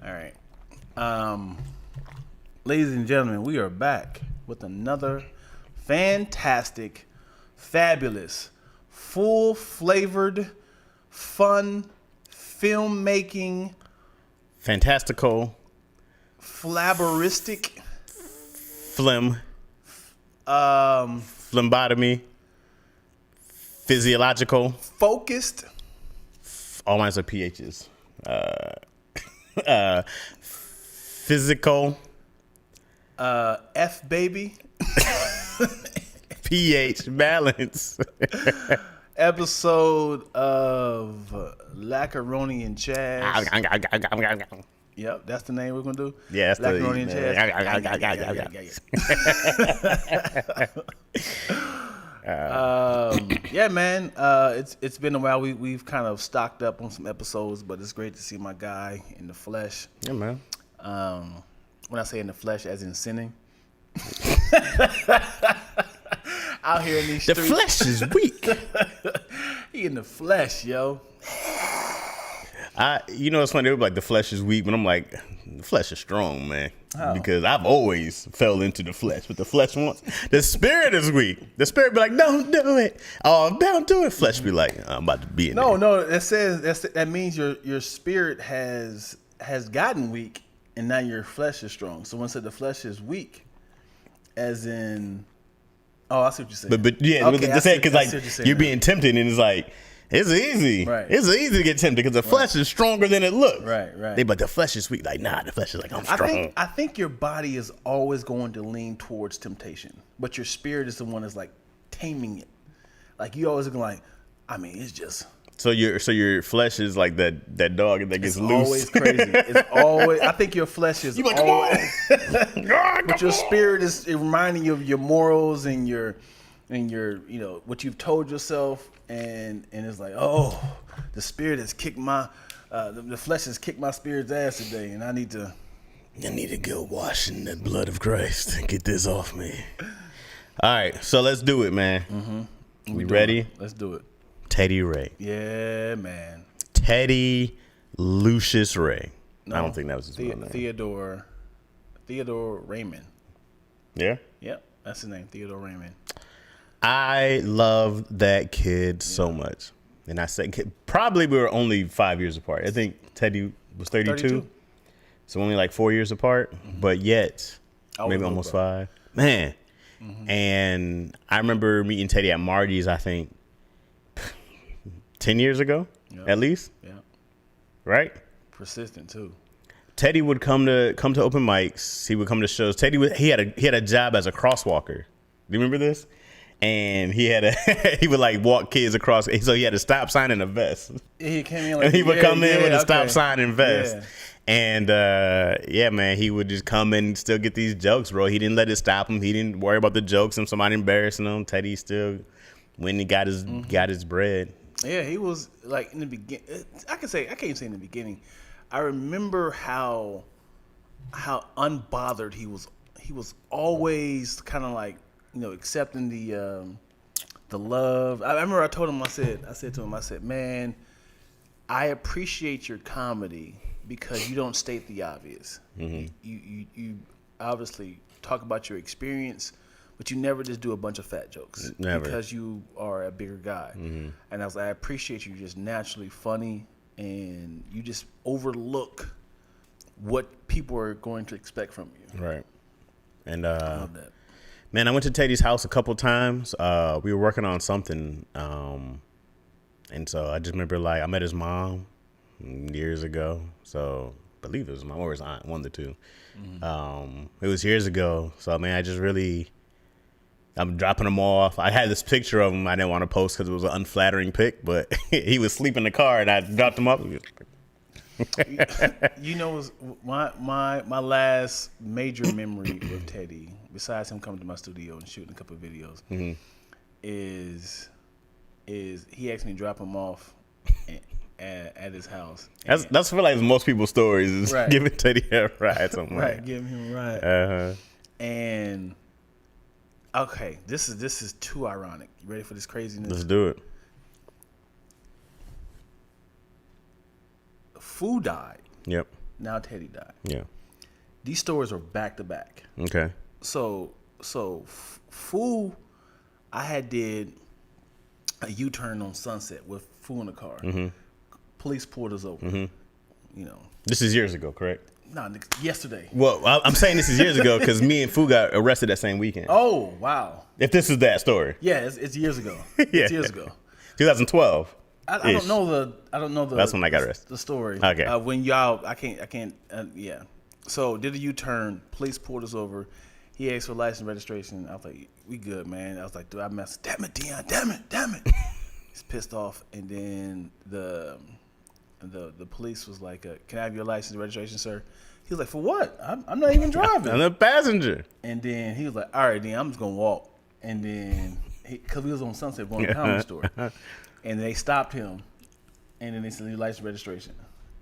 All right. Um, Ladies and gentlemen, we are back with another fantastic, fabulous, full flavored, fun, filmmaking, Fantastical, flabberistic, phlegm, um, phlegmotomy, physiological. focused, All mine are PHs. Physical, F baby, pH balance. episode of Lacaroni and Chaz. Yep, that's the name we're gonna do. Yeah, that's the Lacaroni and Chaz. Yeah, man. It's been a while. We've kind of stocked up on some episodes, but it's great to see my guy in the flesh. Yeah, man. When I say in the flesh, as in sinning. Out here in these The streets. flesh is weak. He in the flesh, yo. It's funny. They were like, the flesh is weak, but I'm like, the flesh is strong, man. Because I've always fell into the flesh. But the flesh wants, the spirit is weak. The spirit be like, don't do it. Oh, don't do it. Flesh be like, I'm about to be in there. No. That means your spirit has gotten weak, and now your flesh is strong. So when I said the flesh is weak, as in, oh, I see what you're saying. But yeah, Okay, to say because I see what like you're saying you're now. being tempted, and it's like it's easy. Right. It's easy to get tempted because the flesh is stronger than it looks. Right. But the flesh is weak. Like, nah, the flesh is like, I'm strong. I think your body is always going to lean towards temptation, but your spirit is the one that's like taming it. Like you always going like, I mean, it's just. So your flesh is like that dog that gets It's loose. always crazy. It's always. I think your flesh is. You like, always, come on. but your spirit is reminding you of your morals and your what you've told yourself, and it's like, oh, the spirit has kicked my the flesh has kicked my spirit's ass today, and I need to go wash in the blood of Christ and get this off me. All right, so let's do it, man. Mm-hmm. We ready? Let's do it. Teddy Ray. Yeah, man. Teddy Lucius Ray. No, I don't think that was his real name. Theodore Raymond. Yeah? Yep, that's his name, Theodore Raymond. I love that kid so much. And I said, probably we were only 5 years apart. I think Teddy was 32. So only like 4 years apart. Mm-hmm. But yet, maybe almost 5. Man. Mm-hmm. And I remember meeting Teddy at Marty's, I think, 10 years ago, at least. Yeah. Right? Persistent, too. Teddy would come to open mics. He would come to shows. He had a job as a crosswalker. Do you remember this? And he would like walk kids across. So he had a stop sign and a vest. He came in like, and he would come in with a stop sign and vest. Yeah. And man, he would just come and still get these jokes, bro. He didn't let it stop him. He didn't worry about the jokes and somebody embarrassing him. Teddy still, when he got his bread. Yeah, he was like in the beginning. I can't say in the beginning. I remember how unbothered he was. He was always kind of like, accepting the love. I remember I told him, I said to him, man, I appreciate your comedy because you don't state the obvious. Mm-hmm. You obviously talk about your experience, but you never just do a bunch of fat jokes. Never. Because you are a bigger guy. Mm-hmm. And I was like, I appreciate you just naturally funny, and you just overlook what people are going to expect from you. Right. And I love that. Man, I went to Teddy's house a couple times. We were working on something. And so I just remember, like, I met his mom years ago. So I believe it was my mom or his aunt, one of the two. Mm-hmm. It was years ago. So, man, I'm dropping him off. I had this picture of him I didn't want to post because it was an unflattering pic, but he was asleep in the car and I dropped him off. My last major memory with Teddy, besides him coming to my studio and shooting a couple of videos, mm-hmm. is he asked me to drop him off at his house. That's for like most people's stories is right. Giving Teddy a ride somewhere. Right, giving him a ride. Uh-huh. And okay, this is too ironic. You ready for this craziness? Let's do it. Fu died. Yep. Now Teddy died. Yeah. These stories are back to back. Okay. So Fool, I had did a U-turn on Sunset with Fool in the car. Police pulled us over. You know, This is years ago, correct? yesterday. Well, I'm saying this is years ago because me and Fu got arrested that same weekend. Oh wow. If this is that story. Yeah, it's years ago. Yeah. It's years ago. 2012. I don't know the. That's when I got arrested. The story. Okay. When y'all, I can't. Yeah. So did a U-turn. Police pulled us over. He asked for license registration. I was like, "We good, man." I was like, "Dude, I messed. Damn it, Dion. Damn it." He's pissed off, and then the police was like, "Can I have your license registration, sir?" He was like, "For what? I'm not even driving." I'm a passenger. And then he was like, "All right, then I'm just gonna walk." And then because we was on Sunset going to the comedy store, and they stopped him, and then they said, "Your license registration."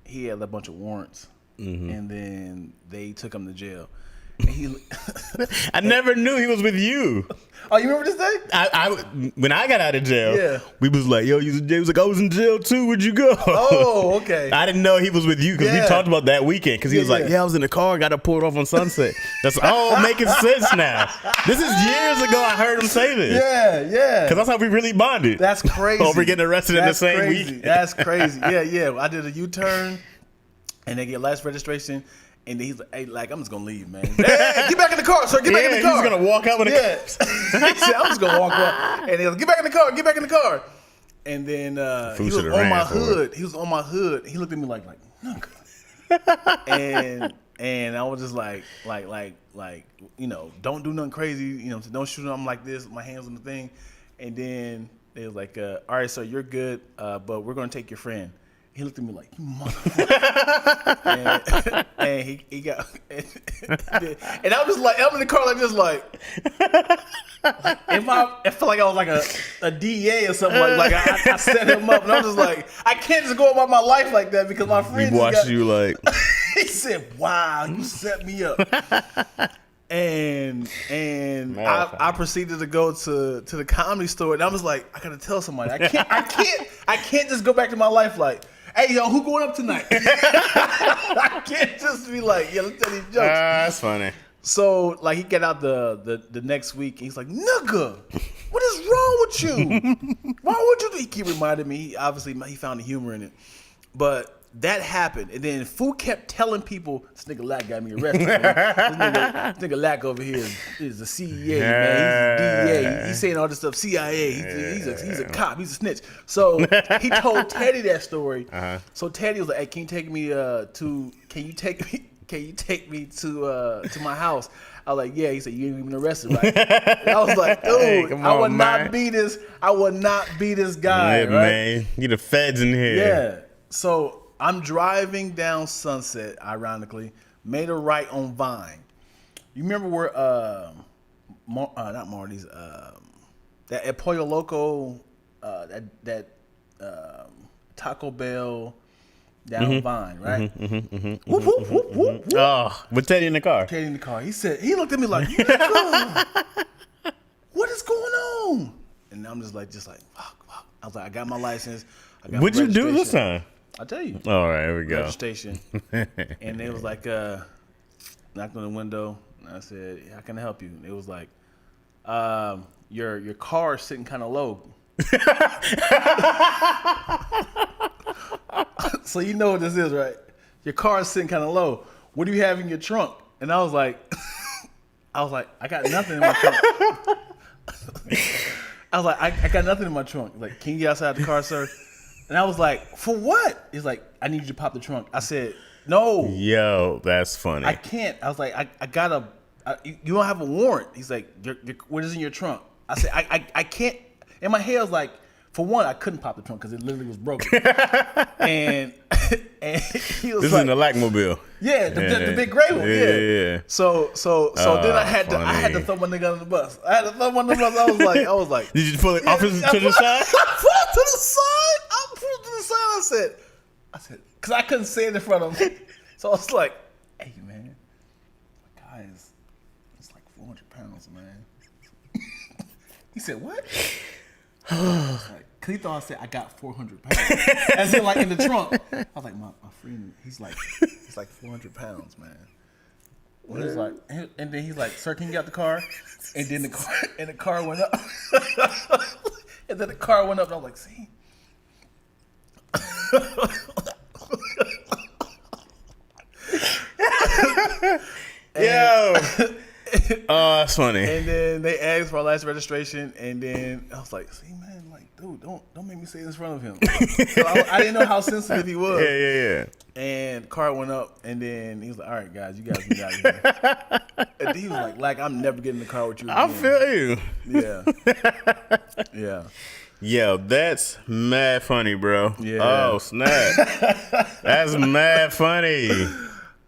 He had a bunch of warrants, and then they took him to jail. And he, I never knew he was with you. oh, you remember this day? When I got out of jail, Yeah. we was like, yo, you was in jail? He was like, I was in jail too. Where'd you go? Oh, okay. I didn't know he was with you because Yeah. we talked about that weekend because he was like, yeah. yeah, I was in the car, got to pull it off on Sunset. That's all making sense now. This is years ago I heard him say this. Yeah. Because that's how we really bonded. That's crazy. Over getting arrested in the That's same crazy. week. That's crazy. Yeah. I did a U-turn, and they get license registration. And then he's like, "Hey, like I'm just gonna leave, man." Hey, get back in the car, sir. Get back in the car. He's gonna walk out with a Yeah. He said, "I'm just gonna walk out." And he was, "Get back in the car. Get back in the car." And then he was should've on ran my for it. hood. He was on my hood. He looked at me like, "Nigga." and I was just like, you know, don't do nothing crazy. You know, don't shoot him like this. My hands on the thing. And then they was like, "All right, sir, you're good, but we're gonna take your friend." He looked at me like, "You motherfucker." and he got, and I was just like, I'm in the car like this, like I felt like I was like a DA or something, like I set him up, and I was just like, I can't just go about my life like that because my friend He watched you like, he said, "Wow, you set me up." And I proceeded to go to the comedy store, and I was like, I gotta tell somebody. I can't just go back to my life like, "Hey, yo, who going up tonight?" I can't just be like, "Yeah, let's tell these jokes." that's funny. So like he get out the next week, and he's like, "Nigga, what is wrong with you? Why would you?" He keep reminding me. Obviously, he found the humor in it, but that happened, and then Fu kept telling people, "This nigga Lack got me arrested. Man. This nigga Lack over here is the CEA, man. He's the DEA. He's saying all this stuff. CIA. He's a cop. He's a snitch." So he told Teddy that story. So Teddy was like, "Hey, can you take me to my house?" I was like, "Yeah." He said, "You ain't even arrested, right?" And I was like, "Dude, Hey, come I would on, not man. be this. I would not be this guy, Yeah, right?" man. You the feds in here. Yeah. So I'm driving down Sunset, ironically, made a right on Vine. You remember where not Marty's, that El Pollo Loco, that Taco Bell down Vine, right? Whoop, whoop, whoop, whoop, whoop. Oh, with Teddy in the car. Teddy in the car. He looked at me like, "Nigga, what is going on?" And I'm just like, fuck. I was like, I got my license. I got What'd my you do this registration. time? I'll tell you. All right, here we go. Registration. And it was like, knocked on the window. And I said, "How can I help you?" And it was like, your car is sitting kind of low. So you know what this is, right? Your car is sitting kind of low. What do you have in your trunk? And I was like, I got nothing in my trunk. I was like, I got nothing in my trunk. Like, "Can you get outside the car, sir?" And I was like, "For what?" He's like, "I need you to pop the trunk." I said, "No, Yo, that's funny. I can't." I was like, I gotta. You don't have a warrant. He's like, "What is in your trunk?" I said, I can't. In my head, I was like, for one, I couldn't pop the trunk because it literally was broken. and he was This like, is in the Lackmobile. "Yeah, the big gray one." Yeah. So then I had funny. to throw my nigga under the bus. I was like, Did you pull it off to the side? I pulled to the side. I said, because I couldn't say it in front of him. So I was like, "Hey, man, my guy it's like 400 pounds, man." He said, "What?" I was like, Cause he thought I said I got 400 pounds, as in like in the trunk. I was like, my friend, he's like 400 pounds, man. And he's like, and then he's like, sir, can you get out the car? And then the car went up, and then the car went up, and I was like, see. Yo. Oh, that's funny. And then they asked for our last registration, and then I was like, "See, man, like, dude, don't make me say it in front of him." So I didn't know how sensitive he was. Yeah. And the car went up, and then he was like, "All right, guys, you guys can get out of here." And then he was like, "I'm never getting in the car with you again." I feel you. Yeah, yeah. Yo, that's mad funny, bro. Yeah. Oh, snap. That's mad funny.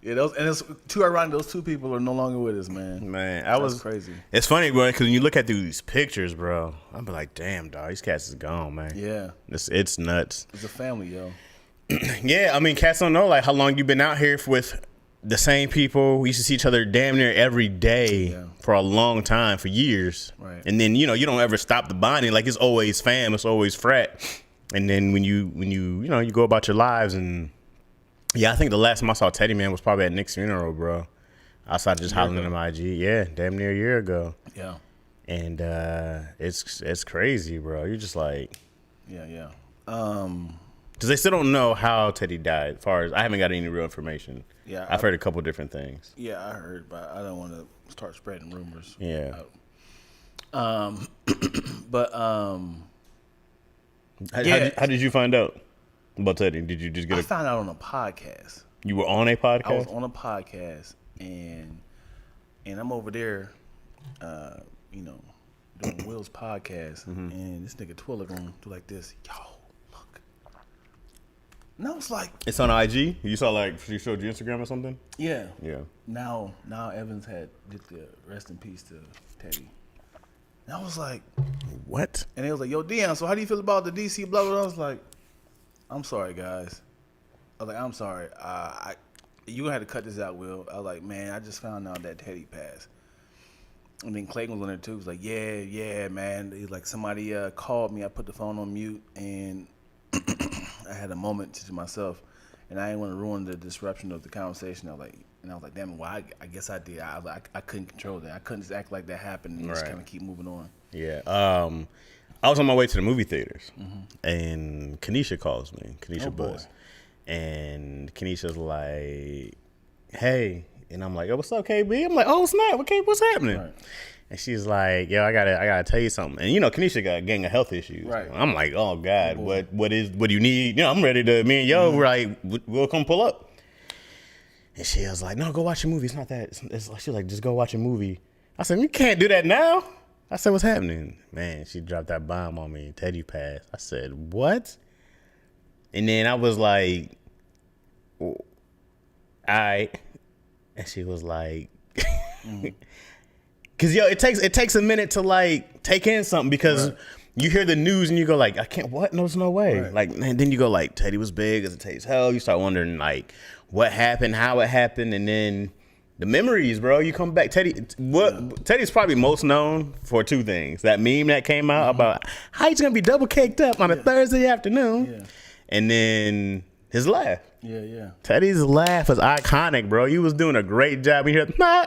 Yeah, and it's too ironic. Those two people are no longer with us, man. Man, That's crazy. It's funny, bro, because when you look at these pictures, bro, I'm like, damn, dog, these cats is gone, man. Yeah, It's nuts. it's a family, yo. Yeah, I mean, cats don't know like how long you've been out here with the same people. We used to see each other damn near every day for a long time, for years. Right. And then you don't ever stop the bonding. Like it's always fam, it's always frat. And then when you you go about your lives and. Yeah, I think the last time I saw Teddy, man, was probably at Nick's funeral, bro. Outside of just hollering at him IG. Yeah, damn near a year ago. Yeah. And it's crazy, bro. You're just like... Yeah. Because they still don't know how Teddy died, as far as... I haven't got any real information. Yeah. I've heard a couple different things. Yeah, I heard, but I don't want to start spreading rumors. Yeah. But How did you find out about Teddy? Did you just get I found out on a podcast. You were on a podcast? I was on a podcast, and I'm over there, doing Will's podcast, and this nigga Twiller gonna do like this. Yo, look. And I was like, It's on IG? You saw she showed you Instagram or something? yeah. Yeah. Now Evans did the rest in peace to Teddy. And I was like, What? and they was like, yo, Dion, so how do you feel about the DC blah, blah, blah? I was like, I'm sorry, guys. I was like, I'm sorry. You gonna have to cut this out, Will. I was like, man, I just found out that Teddy passed. And then Clayton was on there too. He was like, yeah, man. He's like, somebody called me. I put the phone on mute, and I had a moment to myself, and I didn't want to ruin the disruption of the conversation. I was like, damn, well, I guess I did. I couldn't control that. I couldn't just act like that happened and just Right. kind of keep moving on. Yeah. I was on my way to the movie theaters, and Kenesha calls me. Kenesha Oh, boy. Buzz. And Kenesha's like, hey. And I'm like, yo, what's up, KB? I'm like, oh, snap. Okay, what's happening? Right. And she's like, yo, I gotta tell you something. And Kenesha got a gang of health issues. Right. I'm like, oh God, boy. what do you need? I'm ready to. Me and yo, we're like, we'll come pull up. And she was like, no, go watch a movie. It's not that. It's like, she's like, just go watch a movie. I said, you can't do that now. I said, what's happening? Man, she dropped that bomb on me. Teddy passed. I said, what? And then I was like, all right. And she was like, because it takes a minute to like take in something because you hear the news and you go like, I can't, what? No, there's no way. Right. Like, and then you go like, Teddy was big as it takes hell. You start wondering like what happened, how it happened, and then the memories, bro. You come back. Teddy's probably most known for two things. That meme that came out about how he's gonna be double caked up on a Thursday afternoon. Yeah. And then his laugh. Yeah. Teddy's laugh was iconic, bro. You was doing a great job. You hear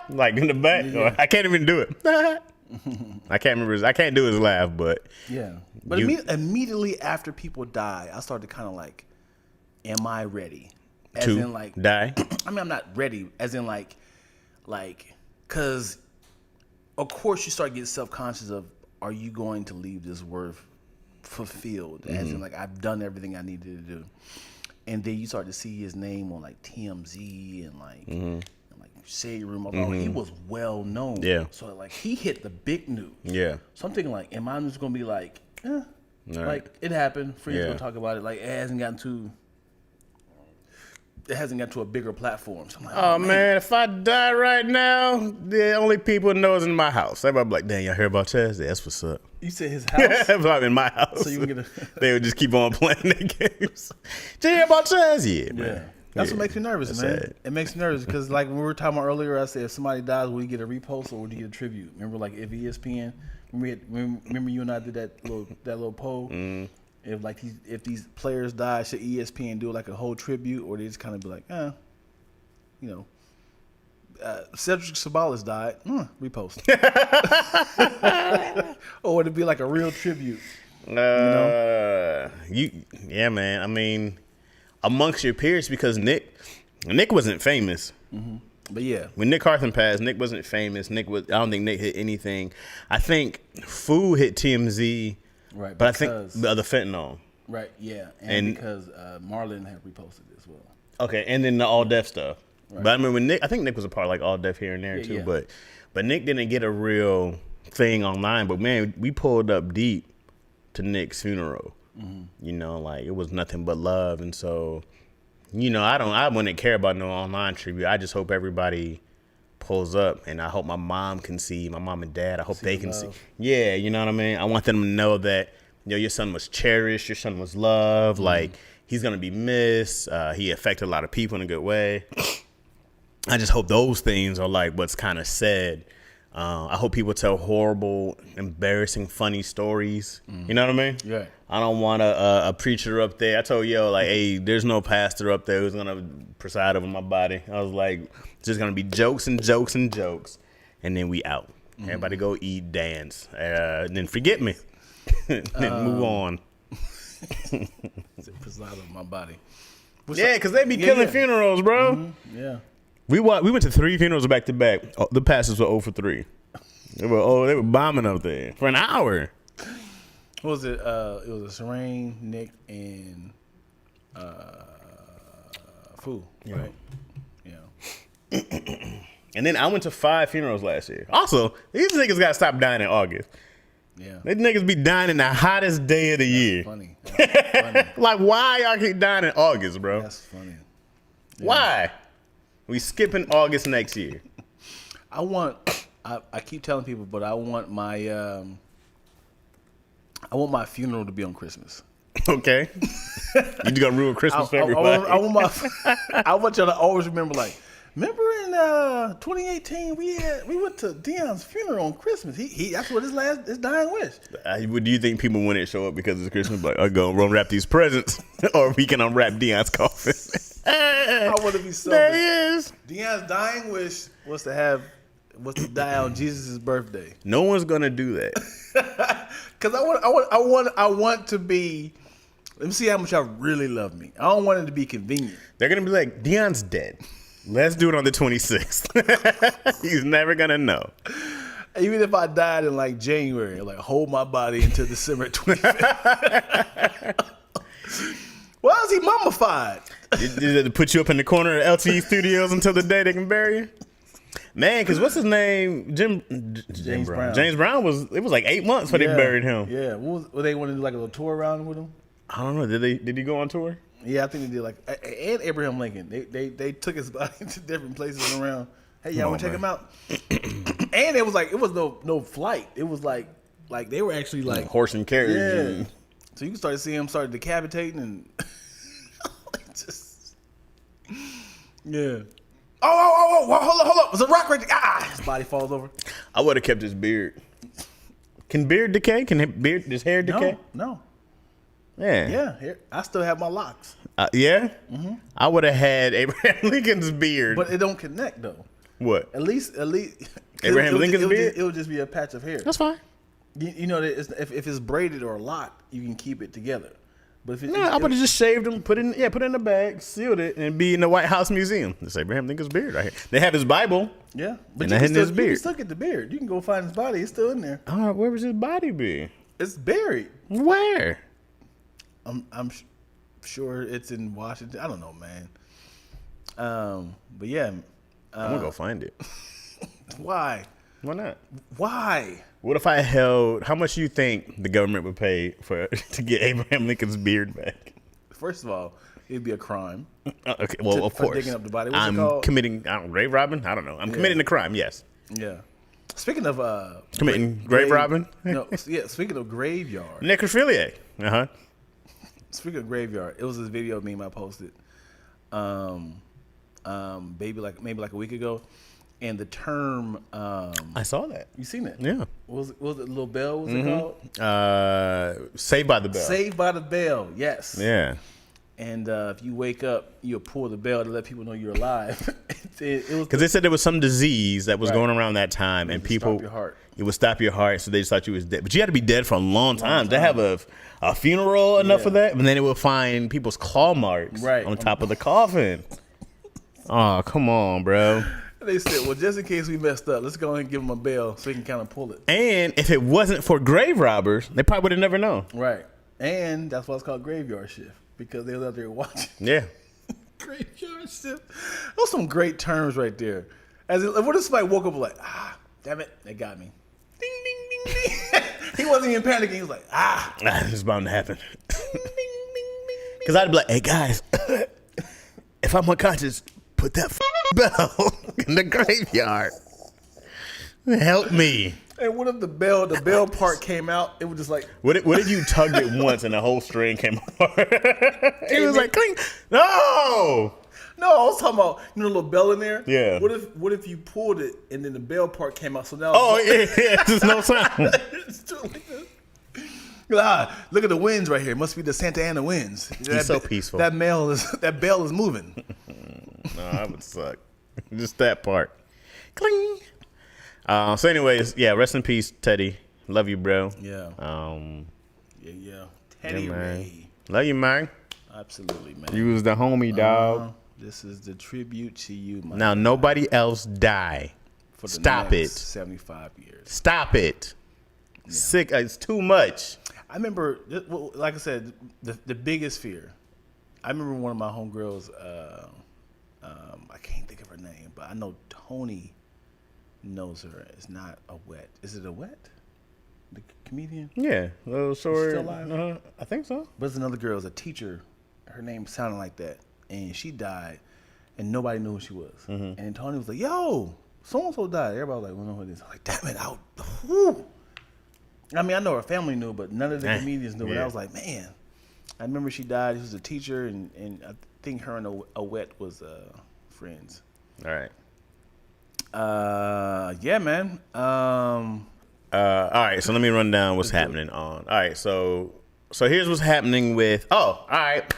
like in the back. Yeah. I can't even do it. I can't remember. I can't do his laugh, but Yeah. But immediately after people die, I started kind of like, am I ready? As to in like, die. I mean, I'm not ready. As in like, cause of course you start getting self-conscious of, are you going to leave this worth fulfilled? As in like, I've done everything I needed to do. And then you start to see his name on like TMZ and like, and like Shade Room. He was well known. Yeah. So like he hit the big news. Yeah. So I'm thinking like, am I just gonna be like, Right. like it happened. Friends Yeah. gonna talk about it. Like it hasn't gotten to a bigger platform. So I'm like, Oh man, if I die right now, the only people know is in my house. Everybody be like, dang, y'all hear about Chaz? Yeah, that's what's up. You said his house. If I'm in my house, So you would get they would just keep on playing their games. Did you hear about Chaz? Yeah, man. Yeah. That's what makes me nervous, That's man. sad. It makes me nervous because, like, when we were talking about earlier, I said if somebody dies, will you get a repost or would you get a tribute? Remember, like, if ESPN, remember you and I did that little poll, if these players die, should ESPN do like a whole tribute, or they just kind of be like, you know, Cedric Sabalas died, repost, or would it be like a real tribute? Yeah, man. I mean, amongst your peers, because Nick wasn't famous. But yeah, When Nick Carthen passed, Nick wasn't famous. I don't think Nick hit anything. I think Fu hit TMZ, right. but I think the other fentanyl. Right, yeah, and because Marlon had reposted it as well. Okay, and then the all deaf stuff. Right. But I remember I think Nick was a part of like all deaf here and there too. Yeah. But Nick didn't get a real thing online. But man, we pulled up deep to Nick's funeral. You know, like it was nothing but love, and so, you know, I wouldn't care about no online tribute. I just hope everybody pulls up, and I hope my mom and dad. I hope they can see. Yeah, you know what I mean. I want them to know that, you know, your son was cherished, your son was loved. Like, he's gonna be missed. He affected a lot of people in a good way. I just hope those things are like what's kind of said. I hope people tell horrible, embarrassing, funny stories. You know what I mean? Yeah. I don't want a preacher up there. I told like, hey, there's no pastor up there who's gonna preside over my body. I was like, it's just gonna be jokes and jokes and jokes, and then we out. Everybody go eat, dance, and then forget me, then move on. Preside over my body. Yeah, because they be killing funerals, bro. Yeah. We went to 3 funerals back to back. The pastors were 0 for 3. They were bombing up there for an hour. What was it? It was a Serene, Nick, and Fu, right? Yeah. And then I went to 5 funerals last year. Also, these niggas gotta stop dying in August. Yeah. These niggas be dying in the hottest day of the year. Funny. That's funny. Like, why y'all keep dying in August, bro? That's funny. Yeah. Why? We skipping August next year. I keep telling people, but I want my funeral to be on Christmas. Okay. You just gonna ruin Christmas for everybody. I want y'all to always remember, like, remember in 2018 we went to Dion's funeral on Christmas. He that's what his dying wish. Do you think people wouldn't show up because it's Christmas? Like, I'm gonna unwrap these presents, or we can unwrap Dion's coffin. I want to be so. There he is. Dion's dying wish was to die on Jesus' birthday. No one's gonna do that. Cause I want to be. Let me see how much y'all really love me. I don't want it to be convenient. They're gonna be like, Dion's dead. Let's do it on the 26th. He's never gonna know. Even if I died in like January, like hold my body until December 25th. Why is he mummified? Did they put you up in the corner of LTE Studios until the day they can bury you? Man, because what's his name? James Brown. James Brown it was like 8 months before they buried him. Yeah. What they want to do, like a little tour around with him? I don't know. Did he go on tour? Yeah, I think they did. Like, and Abraham Lincoln, they took his body to different places around. Hey, y'all want to check him out? And it was no flight. It was like they were actually like horse and carriage. Yeah. So you can start to see him start decapitating and just yeah. Oh, hold up. There's a rock right there. His body falls over. I would have kept his beard. Can beard decay? Can his hair decay? No. Yeah. Yeah. I still have my locks. Yeah? Mm-hmm. I would have had Abraham Lincoln's beard. But it don't connect, though. What? At least Abraham Lincoln's beard? It would just be a patch of hair. That's fine. You know, that if it's braided or locked, you can keep it together. But if I would have just shaved him, put it in the bag, sealed it, and be in the White House Museum. It's Abraham Lincoln's beard right here. They have his Bible. Yeah, but and his beard. You can still get the beard. You can go find his body. It's still in there. Where was his body be? It's buried. Where? I'm sure it's in Washington. I don't know, man. But yeah, I'm gonna go find it. Why? Why not? Why? What if I held? How much do you think the government would pay to get Abraham Lincoln's beard back? First of all, it'd be a crime. Okay, well, of course. Digging up the body. What's I'm it called? committing grave robbing. I don't know. I'm committing a crime. Yes. Yeah. Speaking of committing grave robbing. No. Yeah. Speaking of graveyard. Necrophilia. Speaking of graveyard, it was this video meme I posted, maybe like a week ago, and the term. I saw that. You seen it? Yeah. What was it Little Bell? What's it called? Saved by the Bell. Saved by the Bell. Yes. Yeah. And if you wake up, you'll pull the bell to let people know you're alive. it was Because they said there was some disease that was Right. going around that time, and would people stop your heart. it would stop your heart, so they just thought you was dead. But you had to be dead for a long time to have a funeral enough Yeah. for that, and then it would find people's claw marks Right. on top of the coffin. Oh, come on, bro. They said, well, just in case we messed up, let's go ahead and give him a bell so he can kind of pull it. And if it wasn't for grave robbers, they probably would have never known. Right. And that's why it's called graveyard shift, because they was out there watching. Yeah. Graveyard shift. Those some great terms right there. What if somebody woke up like, damn it, they got me. Ding, ding, ding, ding. He wasn't even panicking. He was like, This is bound to happen. Because I'd be like, hey, guys, if I'm unconscious, put that bell in the graveyard. Help me. And what if the bell part came out? It was just like, What if you tugged it once and the whole string came apart? It was like, cling. No. no, I was talking about, the little bell in there. Yeah. What if you pulled it and then the bell part came out? So now Oh, yeah. There's no sound. it's still like this. Look at the winds right here. It must be the Santa Ana winds. He's so peaceful. That bell is moving. No, that would suck. Just that part. Cling. So anyways, yeah, rest in peace, Teddy. Love you, bro. Yeah. Yeah. Teddy Yeah, man. Ray. Love you, man. Absolutely, man. You was the homie, dog. This is the tribute to you, man. Now nobody else die. For the Stop next it. 75 years. Stop it. Sick. It's too much. I remember, like I said, the biggest fear. I remember one of my homegirls. I can't think of her name, but I know Tony knows her. It's not a wet. Is it a wet? The comedian? Yeah, little short. still alive? I think so. But it's another girl, is a teacher. Her name sounded like that, and she died, and nobody knew who she was. And then Tony was like, "Yo, so and so died." Everybody was like, "We know who it is." I'm like, "Damn it, whew." I mean, I know her family knew, but none of the comedians knew. And I Yeah. was like, man, I remember she died. She was a teacher, and I think her and Awet was friends. All right. Yeah, man. All right. So let me run down what's happening on. All right. So here's what's happening with. Oh, all right.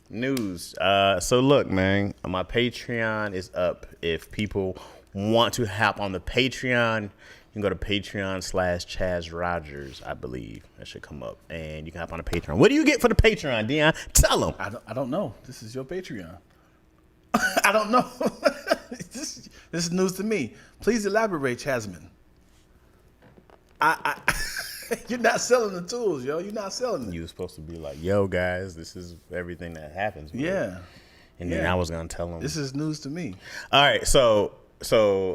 News. So look, man, my Patreon is up. If people want to hop on the Patreon, you can go to Patreon/Chaz Rogers, I believe. That should come up. And you can hop on the Patreon. What do you get for the Patreon, Dion? Tell them. I don't know. This is your Patreon. I don't know. This is news to me. Please elaborate, Chasman. You're not selling the tools, yo. You're not selling them. You were supposed to be like, yo, guys, this is everything that happens. with it. Yeah. And then Yeah. I was going to tell them. This is news to me. All right, so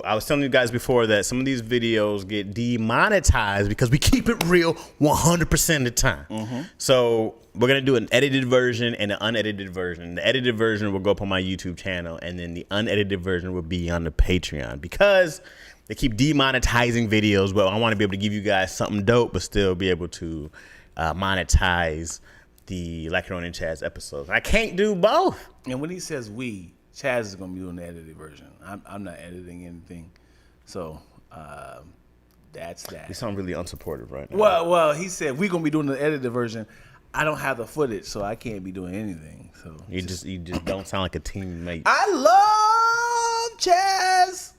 I was telling you guys before that some of these videos get demonetized because we keep it real 100% of the time. So we're gonna do an edited version and an unedited version. The edited version will go up on my YouTube channel, and then the unedited version will be on the Patreon because they keep demonetizing videos. Well, I want to be able to give you guys something dope, but still be able to monetize the Like Your Own and Chaz episodes. I can't do both. And when he says we, Chaz is going to be doing the edited version. I'm not editing anything. So that's that. You sound really unsupportive right now. Well, he said we're going to be doing the edited version. I don't have the footage, so I can't be doing anything. So You just don't sound like a teammate. I love Chaz.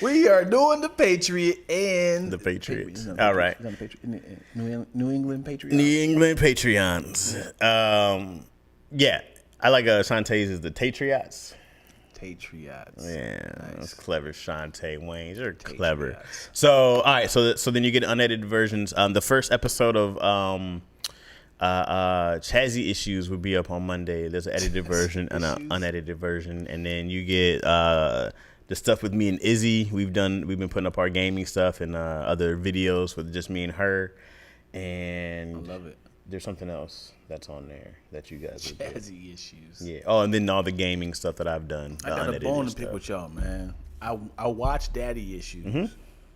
We are doing the Patriot and The Patriots. He's on the All Patriots. right. He's on the Patriot. New England Patriots. New England Patreons. Yeah. I like Shantae's is the Tatriots. Patriots. Yeah, that's clever, Shantae Wayne. You're clever. Patriots. So, all right. So then you get unedited versions. The first episode of Chazzy Issues will be up on Monday. There's an edited version and an unedited version, and then you get the stuff with me and Izzy. We've been putting up our gaming stuff and other videos with just me and her. And I love it. there's something else that's on there that you guys would get. Jazzy issues. Yeah. Oh, and then all the gaming stuff that I've done. I got a bone to pick with y'all, man. I watched Daddy Issues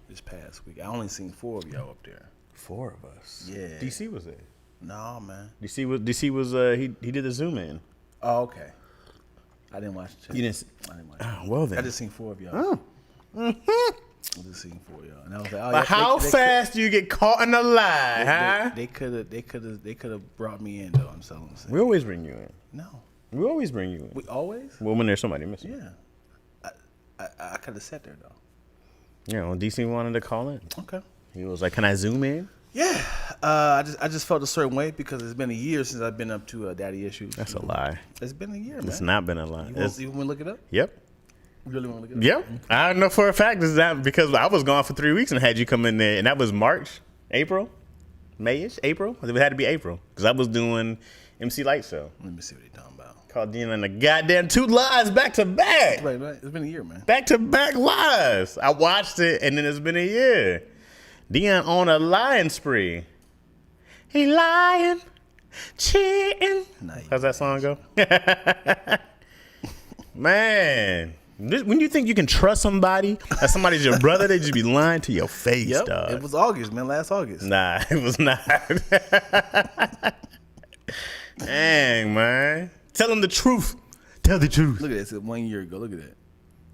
this past week. I only seen 4 of y'all up there. 4 of us. Yeah. DC was there. No, man. DC was he did the zoom in. Oh, okay. I didn't watch it. You didn't. I didn't watch it. Oh, well then. I just seen 4 of y'all. I just seen 4 of y'all, and I was like, oh, But how fast do you get caught in the lie, huh? They could have brought me in though. I'm saying. We always bring you in. No, We always bring you in. we always. Well, when there's somebody missing. Yeah, I could have sat there though. Yeah, when DC wanted to call in, Okay. he was like, "Can I zoom in?" Yeah, I just felt a certain way because it's been a year since I've been up to Daddy Issues. That's a lie. It's been a year, man. It's not been a lie. You want to look it up? Yep. You really want to look it up? Yep. I know for a fact it's that because I was gone for 3 weeks and had you come in there, and that was March, April, Mayish, April. It had to be April because I was doing MC Light Show. Let me see what you're talking about. Called Dean and the goddamn 2 lives back to back. Right. It's been a year, man. Back to back lives. I watched it, and then it's been a year. Dion on a lying spree. He lying, cheating. Nice. How's that song go? Man, when you think you can trust somebody, that somebody's your brother, they just be lying to your face, Yep. dog. It was August, man. Last August. Nah, it was not. Dang, man. Tell them the truth. Tell the truth. Look at this. It's 1 year ago. Look at that.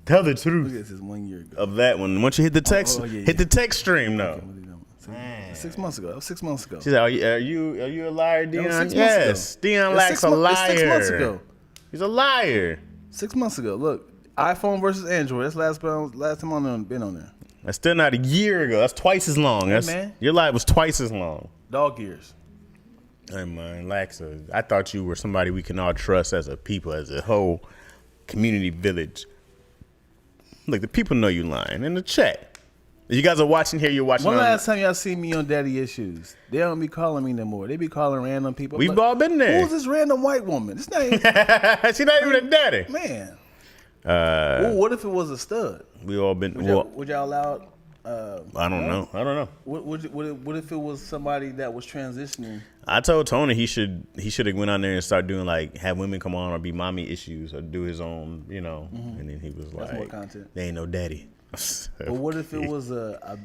Tell the Look at truth this. It's 1 year ago. of that one. Once you hit the text, yeah, hit the text stream, though. What are you doing? 6 months ago. That was 6 months ago. She said, are you a liar, Dion? was 6 months Yes. ago. Dion It's Lacks 6 a months- liar. it's 6 months ago. He's a liar. 6 months ago. Look, iPhone versus Android. That's last time I've been on there. That's still not a year ago. That's twice as long. That's, man. Your life was twice as long. Dog years. Hey, man, Laxa, I thought you were somebody we can all trust as a people, as a whole community village. Look, the people know you lying in the chat. If you guys are watching here, you're watching. When last time y'all seen me on Daddy Issues? They don't be calling me no more. They be calling random people. We've all been there. Who's this random white woman? This name, She's not even a daddy. man. Well, what if it was a stud? We all been. Would y'all allow? I don't know. I don't know. What if it was somebody that was transitioning? I told Tony he should have went on there and start doing like have women come on or be mommy issues or do his own, And then he was That's like, more content. "They ain't no daddy." But what if it was a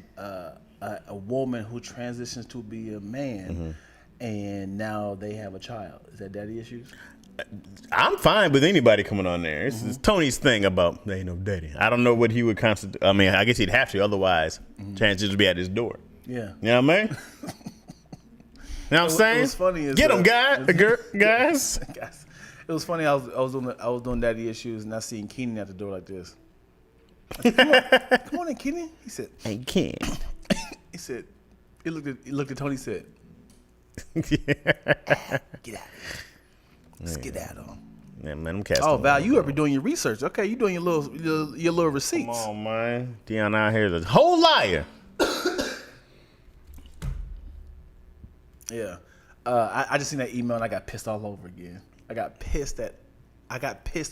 woman who transitions to be a man, and now they have a child? Is that daddy issues? I'm fine with anybody coming on there. It's Tony's thing about they ain't no daddy. I don't know what he would constitute. I mean, I guess he'd have to. Otherwise, chances would be at his door. Yeah. You know what I mean? You know what I'm saying? was funny is, Get him, guys. Guys, it was funny. I was doing daddy issues, and I seen Keenan at the door like this. I said, come on in, Keenan. He said, I can't. he said, he looked at Tony. Said, get out. Skedaddle. Yeah, man, I'm casting. Oh, Val, you ever doing your research? Okay, you doing your little receipts. Come on, man. Dion out here is a whole liar. Yeah. I just seen that email and I got pissed all over again. I got pissed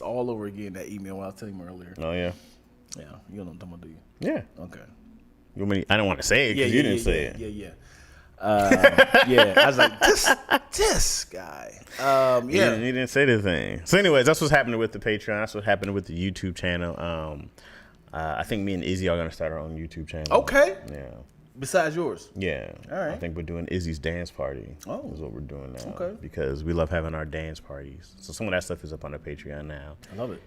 all over again that email when I was telling you earlier. Oh yeah. Yeah, you know what I'm talking about, do you? Yeah. Okay. You want me? I don't want to say it because you didn't say it. Yeah. Yeah, I was like, this guy. He didn't say the thing. So, anyways, that's what's happening with the Patreon. That's what happened with the YouTube channel. I think me and Izzy are gonna start our own YouTube channel. Okay. Yeah. Besides yours. Yeah. All right. I think we're doing Izzy's dance party. Oh. Is what we're doing now. Okay. Because we love having our dance parties. So some of that stuff is up on the Patreon now. I love it.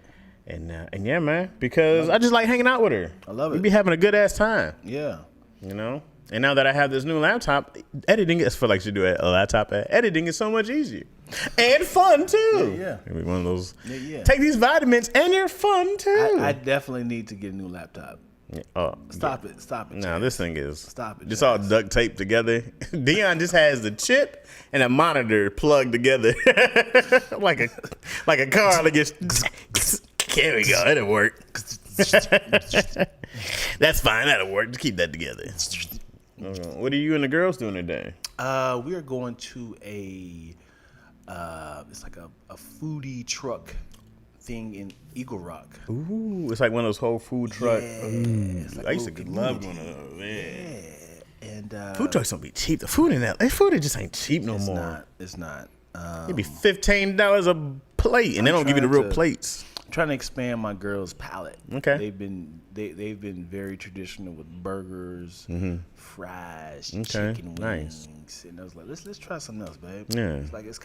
And yeah, man. Because I just like hanging out with her. I love it. We be having a good ass time. Yeah. You know. And now that I have this new laptop, editing is for like you do a laptop. Editing is so much easier and fun too. Yeah. Maybe one of those. Yeah. Take these vitamins and you're fun too. I definitely need to get a new laptop. Oh, Stop it. no, this thing is Stop it, just all duct taped together. Dion just has the chip and a monitor plugged together like a car that gets. There we go. It'll work. That's fine. That'll work. Just keep that together. What are you and the girls doing today? We are going to it's like a foodie truck thing in Eagle Rock. Ooh, it's like one of those whole food truck. It's like I used a to little love community. going to those. Yeah. And Food trucks don't be cheap. The food in that food just ain't cheap no it's more. not. It'd be $15 a plate, and they don't give you the real plates. I'm trying to expand my girls' palate. Okay. They've been very traditional with burgers, fries, chicken wings, and I was like, let's try something else, babe. Yeah. It's like it's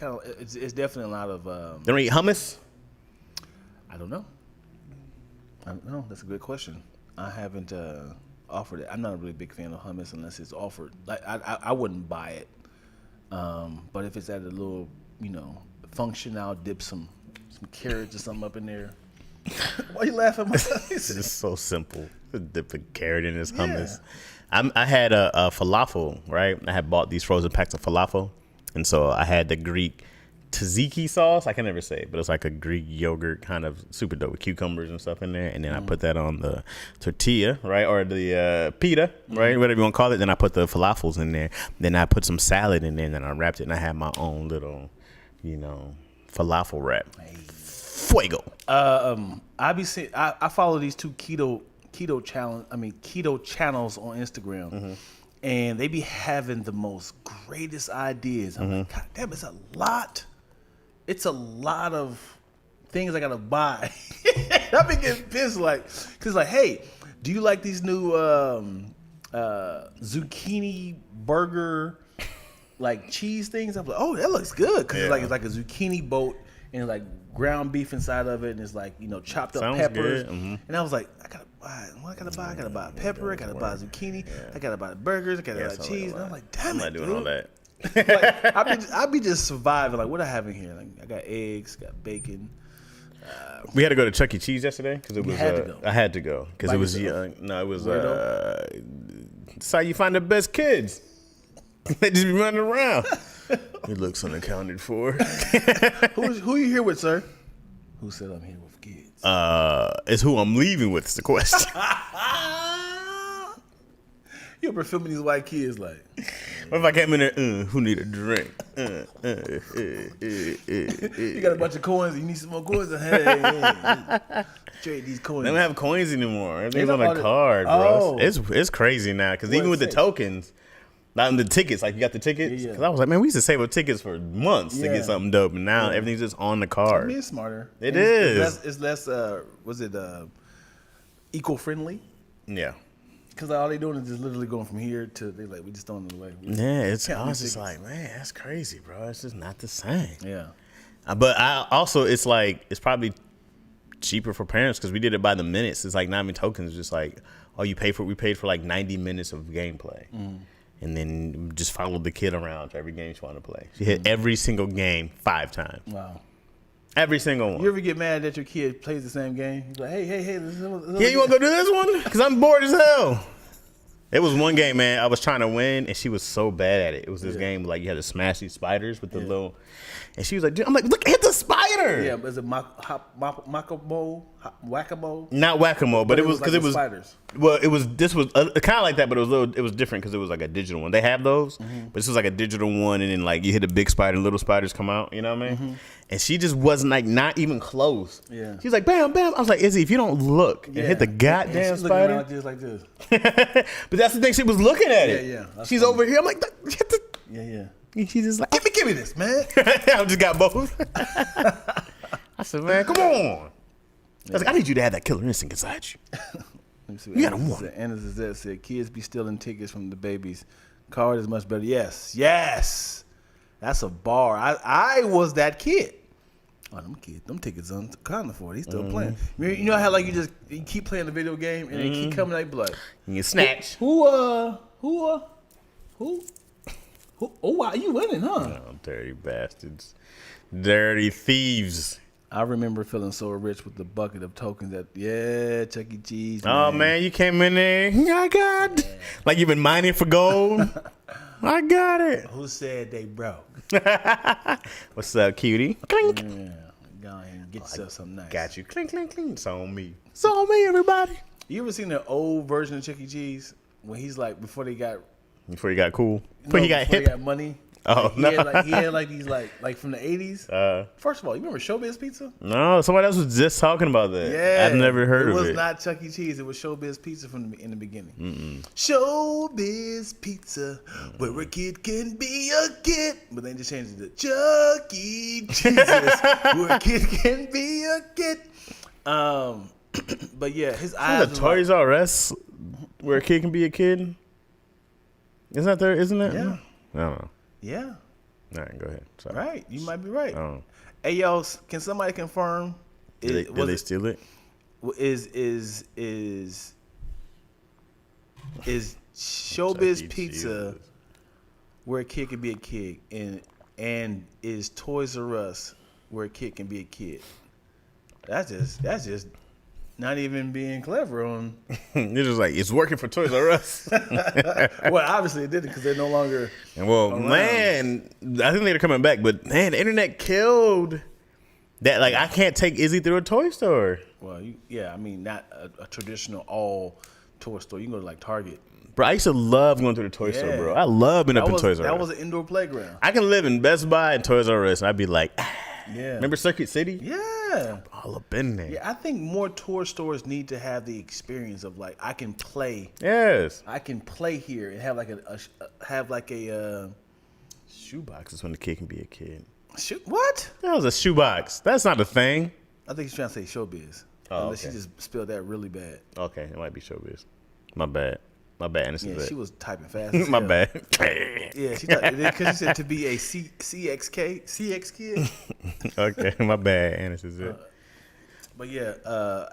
definitely a lot of They don't eat hummus. I don't know. I don't know. That's a good question. I haven't offered it. I'm not a really big fan of hummus unless it's offered. Like I wouldn't buy it. But if it's at a little, function, I'll dip some carrots or something up in there. Why you laughing? It's just so simple. Dip a carrot in his hummus. I had a falafel, right? I had bought these frozen packs of falafel, and so I had the Greek tzatziki sauce. I can never say it, but it's like a Greek yogurt kind of super dope with cucumbers and stuff in there. And then I put that on the tortilla, right? Or the pita, right? Whatever you want to call it. Then I put the falafels in there. Then I put some salad in there, and then I wrapped it. And I had my own little, falafel wrap. Fuego. I follow these two keto channels on Instagram. And they be having the most greatest ideas. I'm like, God damn, it's a lot. It's a lot of things I gotta buy. I be getting pissed, cause hey, do you like these new zucchini burger cheese things? I'm like, oh, that looks good, cause it's like a zucchini boat and like ground beef inside of it, and it's chopped up peppers. And I was like, I gotta buy. What I gotta buy? I gotta buy pepper. I gotta buy zucchini. I gotta buy the burgers. I gotta buy cheese. And I'm like, damn it, I'm not doing all that. I be just surviving. Like, what I have in here? Like, I got eggs, got bacon. We had to go to Chuck E. Cheese yesterday because it was. I had to go because it was. No, it was. It's how you find the best kids. They just be running around. He looks unaccounted for. Who you here with, sir? Who said I'm here with kids? It's who I'm leaving with is the question. You ever filming these white kids like? What if I came in there? Who need a drink? You got a bunch of coins. You need some more coins. Hey, trade these coins. They don't have coins anymore. Everything's on a card, bro. It's crazy now because even with the tokens. Not in the tickets, like you got the tickets. Because I was like, man, we used to save up tickets for months to get something dope, and now everything's just on the card. I mean, it's smarter. It is. It's less. Was it eco-friendly? Yeah. Because all they doing is just literally going from here to we just throwing it away. I was just like, man, that's crazy, bro. It's just not the same. Yeah. But it's like it's probably cheaper for parents because we did it by the minutes. It's like not even tokens. It's just like we paid for like 90 minutes of gameplay. And then just followed the kid around to every game she wanted to play. She hit every single game 5 times. Wow. Every single one. You ever get mad that your kid plays the same game? He's like, hey, this you want to go do this one? Because I'm bored as hell. It was one game, man. I was trying to win, and she was so bad at it. It was this game like you had to smash these spiders with the little. And she was like, I'm like, look, hit the spider. Yeah, but is it whack-a-mole? Not whack-a-mole, but it was because it was spiders. Well, this was kind of like that, but it was different because it was like a digital one. They have those, but this was like a digital one, and then like you hit a big spider, and little spiders come out. You know what I mean? And she just wasn't like not even close. Yeah, she was like bam, bam. I was like, Izzy, if you don't look and hit the goddamn spider, like this. But that's the thing. She was looking at it. Yeah. She's funny. Over here. I'm like, hit the. Yeah. And she's just like, give me this, man. I just got both. I said, man, come on. I was like, I need you to have that killer instinct inside you. You got to want it. Anna Zazette said, kids be stealing tickets from the babies. Card is much better. Yes. That's a bar. I was that kid. Oh, them tickets on kind of for. He's still playing. You know how you keep playing the video game and they keep coming like blood. You get snatched. Who? Oh wow, you winning, huh? Oh, dirty bastards, dirty thieves. I remember feeling so rich with the bucket of tokens at Chuck E. Cheese. Oh man, you came in there. I got like you've been mining for gold. I got it. Who said they broke? What's up, cutie? Clink. Yeah, go ahead and get yourself something nice. Got you. Clink, clink, clink. It's on me. It's on me, everybody. You ever seen the old version of Chuck E. Cheese when he's like before he got cool? Before he got hip. He got money. Oh, he had like these like from the 80s. First of all, you remember Showbiz Pizza? No, somebody else was just talking about that. Yeah, I've never heard of it. It was not Chuck E. Cheese. It was Showbiz Pizza in the beginning. Showbiz Pizza, where a kid can be a kid. But they just changed it to Chuck E. Cheese, where a kid can be a kid. But yeah, his eyes. The Toys R Us, where a kid can be a kid. Isn't that there? Isn't it? Yeah. I don't know. Yeah. All right, go ahead. Sorry. Right. You might be right. Oh. Hey, yo, can somebody confirm Did they steal it? Is Showbiz Chuck E. Pizza Cheese. where a kid can be a kid, and is Toys R Us where a kid can be a kid? That's just not even being clever on. You're just like, it's working for Toys R Us. Well, obviously it didn't because they're no longer. And well, around. man, I think they're coming back, but man, the internet killed that. Like, I can't take Izzy through a toy store. Well, I mean, not a traditional all toy store. You can go to like Target. Bro, I used to love going to the toy store, bro. I love being up in Toys R Us. That was an indoor playground. I can live in Best Buy and Toys R Us, and I'd be like, Yeah. remember Circuit City? Yeah. All up in there. Yeah, I think more toy stores need to have the experience of like I can play Yes. here and have like a Shoebox is when the kid can be a kid. shoot. What? That was a shoebox. That's not a thing. I think he's trying to say showbiz. Oh, Unless okay. she just spelled that really bad. Okay, it might be showbiz. My bad. My bad. Anderson. Yeah, she was typing fast. As My hell. bad. Yeah, because she said to be a CX kid. Okay, my bad. Anderson. But yeah,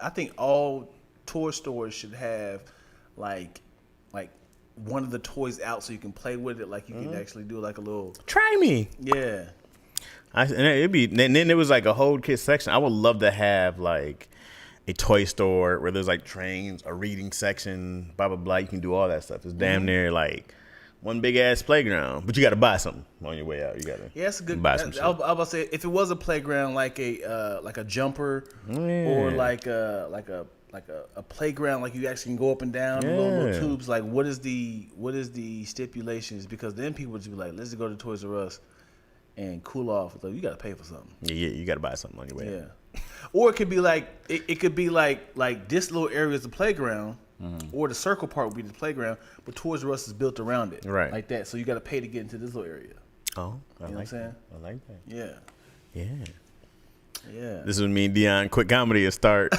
I think all toy stores should have like one of the toys out so you can play with it. Like you can actually do like a little. Try me. Yeah. And then there was like a whole kid section. I would love to have like a toy store where there's like trains, a reading section, blah blah blah. You can do all that stuff. It's damn near like one big ass playground, but you got to buy something on your way out. You got to Yeah, that's a good. buy some shit. I was about to say if it was a playground like a jumper or like a playground like you actually can go up and down little Yeah. tubes. Like what is the stipulations? Because then people would just be like, let's just go to Toys R Us and cool off. So you got to pay for something. Yeah, you got to buy something on your way out. Yeah. Or it could be like it could be like this little area is the playground, or the circle part would be the playground, but Toys R Us is built around it, Right. Like that. So you got to pay to get into this little area. Oh, I You know what I'm like saying? that. I like that. Yeah, Yeah. yeah. This would mean Dion quit comedy and start.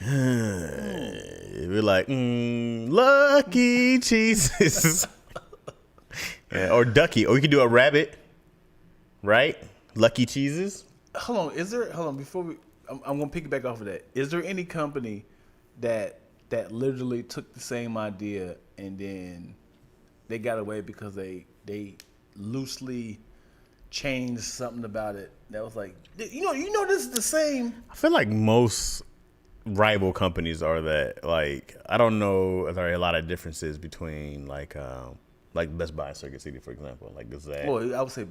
We're like, Lucky Cheeses. Yeah, or Ducky. Or we could do a rabbit, right? Lucky Cheeses. Hold on. Before I'm gonna piggyback off of that. Is there any company that literally took the same idea and then they got away because they loosely changed something about it that was like, you know this is the same. I feel like most rival companies are that. Like, I don't know if there are a lot of differences between like Best Buy and Circuit City, for example. Like, is that? Well, I would say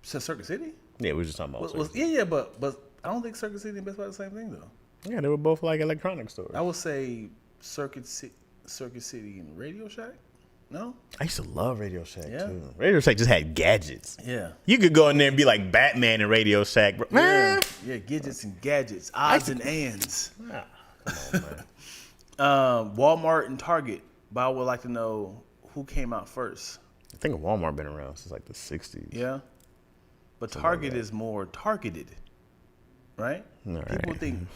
Circuit City. Yeah, we were just talking about. Circuit City. Yeah, but I don't think Circuit City and Best Buy are the same thing though. Yeah, they were both like electronic stores. I would say Circuit City and Radio Shack. No. I used to love Radio Shack Yeah. too. Radio Shack just had gadgets. Yeah. You could go in there and be like Batman in Radio Shack, bro. Man. Yeah, gadgets and gadgets, odds and ends. Nah, come on, man. Walmart and Target. But I would like to know who came out first. I think Walmart been around since like the 60s. Yeah. But Target is more targeted, right? All People right. think,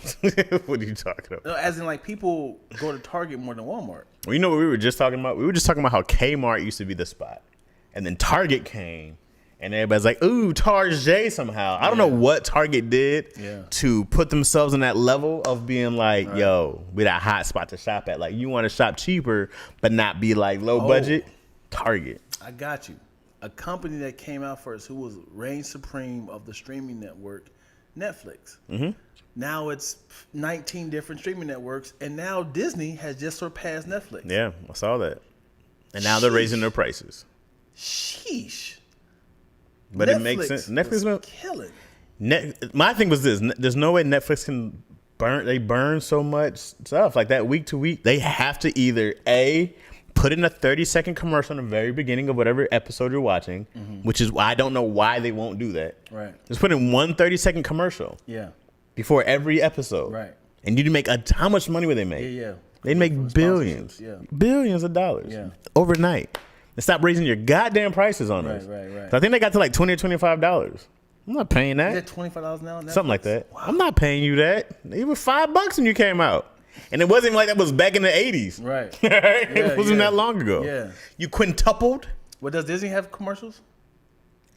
What are you talking about? no, as in like people go to Target more than Walmart. Well, you know what we were just talking about? We were just talking about how Kmart used to be the spot. And then Target came. And everybody's like, ooh, Target somehow. I don't know what Target did to put themselves in that level of being like, yo, we that hot spot to shop at. Like, you want to shop cheaper, but not be like low budget? Target. I got you. A company that came out first who was reign supreme of the streaming network, Netflix. Mm-hmm. Now it's 19 different streaming networks, and now Disney has just surpassed Netflix. Yeah, I saw that. And now they're raising their prices. Sheesh. But it makes sense. Netflix was killing. My thing was this: there's no way Netflix can burn. They burn so much stuff like that week to week. They have to either put in a 30-second commercial in the very beginning of whatever episode you're watching, which is why I don't know why they won't do that. Right. Just put in one 30-second commercial Yeah. before every episode. Right. And you make how much money would they make? Yeah. They'd make billions. Yeah. Billions of dollars. Yeah. Overnight. And stop raising your goddamn prices on us. Right. So I think they got to like $20 or $25. I'm not paying that. Is that $25 now? on Netflix? Something like that. Wow. I'm not paying you that. It was $5 when you came out. And it wasn't like that was back in the 80s. Right. It wasn't that long ago. Yeah. You quintupled? Well, does Disney have commercials?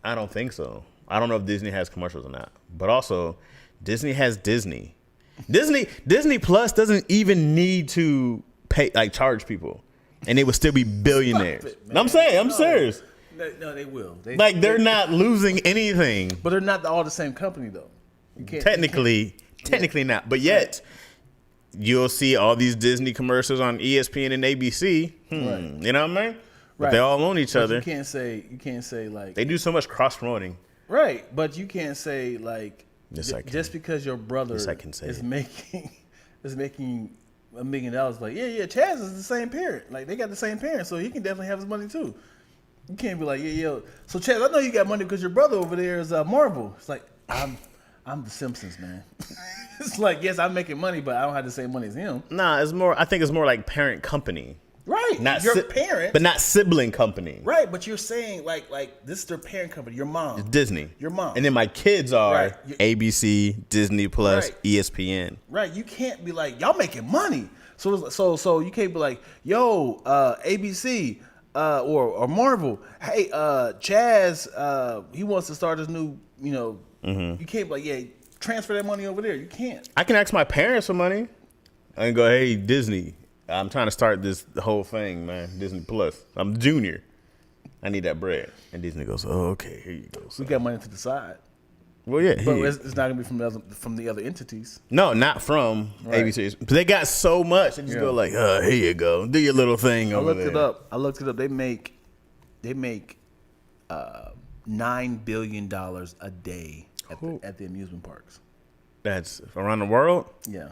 I don't think so. I don't know if Disney has commercials or not, but also Disney has Disney. Disney Plus doesn't even need to pay, like, charge people, and they would still be billionaires. I'm saying, I'm serious. No, they will. They're not losing anything. But they're not all the same company, though. You can't Technically not. But yet, you'll see all these Disney commercials on ESPN and ABC. Right. You know what I mean? But Right. they all own each But other. You can't say like. They do so much cross promoting. Right, but you can't say like Yes, I can. just because your brother Yes, I can say is it. making $1 million. Like, yeah, Chaz is the same parent. Like, they got the same parents, so he can definitely have his money too. You can't be like, yeah. So Chaz, I know you got money because your brother over there is Marvel. It's like I'm the Simpsons, man. It's like, yes, I'm making money, but I don't have the same money as him. Nah, it's more. I think it's more like parent company, Right, not your parent, but not sibling company. right. But you're saying like this is their parent company, your mom, Disney, your mom, and then my kids are Right. ABC, Disney Plus, Right. ESPN. Right, you can't be like y'all making money. So you can't be like, yo, ABC or Marvel. Hey, Chaz, he wants to start his new. You can't be like, yeah, transfer that money over there. You can't. I can ask my parents for money and go, hey, Disney, I'm trying to start this whole thing, man. Disney Plus. I'm junior. I need that bread. And Disney goes, oh, okay, here you go. We son. got money to the side, Well, yeah. but here. it's not gonna be from the other entities. No, not from Right. ABC. But they got so much. They just go like, here you go. Do your little thing I over looked there. it up. They make $9 billion a day at the amusement parks. That's around the world. Yeah.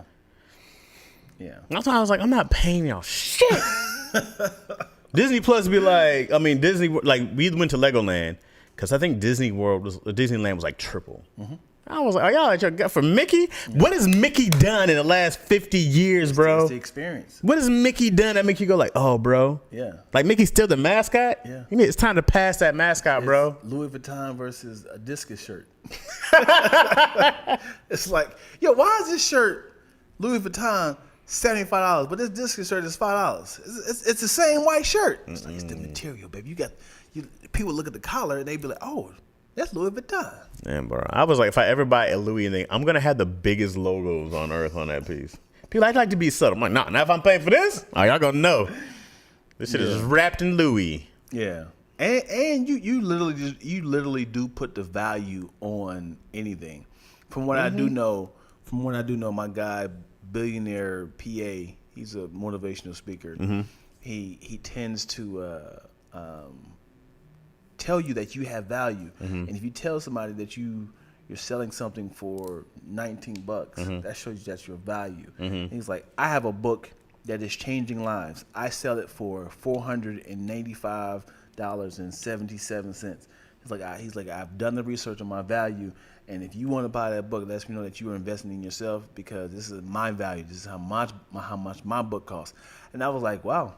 Yeah. That's why I was like, I'm not paying y'all shit. Disney Plus be like, Disney, like, we went to Legoland because I think Disneyland was like triple. Mm-hmm. I was like, oh, y'all at your gut for Mickey? What has Mickey done in the last 50 years, bro? It's the experience. What has Mickey done that make you go like, oh, bro? Yeah. Like, Mickey's still the mascot? Yeah. It's time to pass that mascot, bro. Louis Vuitton versus a discus shirt. It's like, yo, why is this shirt Louis Vuitton $75, but this discus shirt is $5? It's the same white shirt. It's like, it's the material, baby. People look at the collar and they be like, oh, that's Louis Vuitton. Man, bro. I was like, if I ever buy a Louis thing, I'm going to have the biggest logos on earth on that piece. People, I'd like to be subtle. I'm like, nah, now if I'm paying for this, oh, y'all going to know. This shit is just wrapped in Louis. Yeah. And you literally do put the value on anything. From what I do know, my guy, billionaire PA, he's a motivational speaker. He tends to tell you that you have value, and if you tell somebody that you're selling something for $19, that shows you that's your value. He's like, I have a book that is changing lives. I sell it for $495.77. He's like, I've done the research on my value, and if you want to buy that book, let me know that you are investing in yourself because this is my value. This is how much my book costs. And I was like, wow.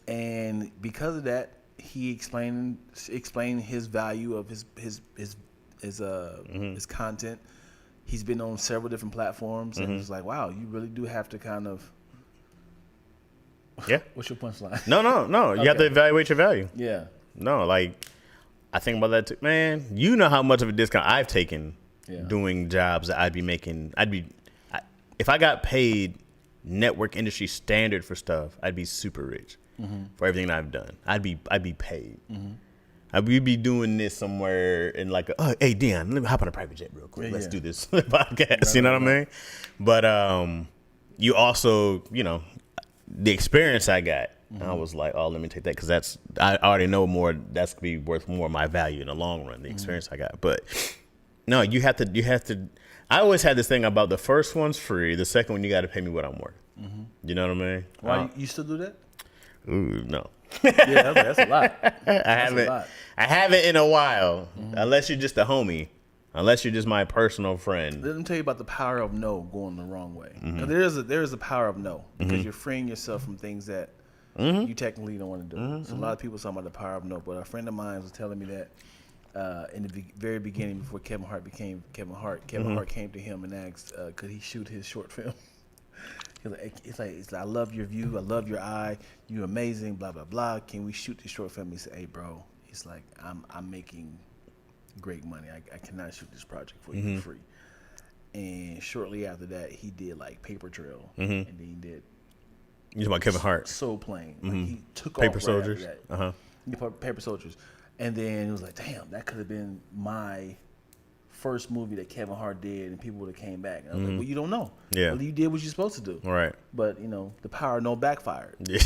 And because of that, he explained his value of his content. He's been on several different platforms, and it's like, wow, you really do have to kind of. Yeah. What's your punchline? No. You have to evaluate your value. Yeah. No, like, I think about that too. Man, you know how much of a discount I've taken doing jobs that I'd be making. If I got paid network industry standard for stuff, I'd be super rich for everything I've done. I'd be paid. I'd be doing this somewhere in like, hey, Dion, let me hop on a private jet real quick. Let's do this podcast. You know what I mean? But you also, the experience I got, I was like, oh, let me take that because I already know more. That's gonna be worth more of my value in the long run. The experience I got, but no, you have to. I always had this thing about the first one's free. The second one, you got to pay me what I'm worth. You know what I mean? Why you still do that? Ooh, no. Yeah, that's a lot. I haven't in a while, unless you're just a homie. Unless you're just my personal friend. Let me tell you about the power of no going the wrong way. 'Cause there is a power of no because you're freeing yourself from things that you technically don't want to do. So a lot of people talk about the power of no. But a friend of mine was telling me that in the very beginning, before Kevin Hart became Kevin Hart, Kevin Hart came to him and asked, could he shoot his short film? It's like, I love your view, I love your eye, you're amazing, blah blah blah. Can we shoot this short film? He said, hey bro, he's like, I'm making great money. I cannot shoot this project for you for free. And shortly after that, he did like Paper Trail, and then he did You talking about Kevin Hart? Soul Plane. Like he took Paper off Soldiers. Right after that. He put Paper Soldiers, and then it was like, damn, that could have been my first movie that Kevin Hart did, and people would have came back. And I was like, well, you don't know. Yeah. Well, you did what you're supposed to do. Right. But the power no backfired. Yeah.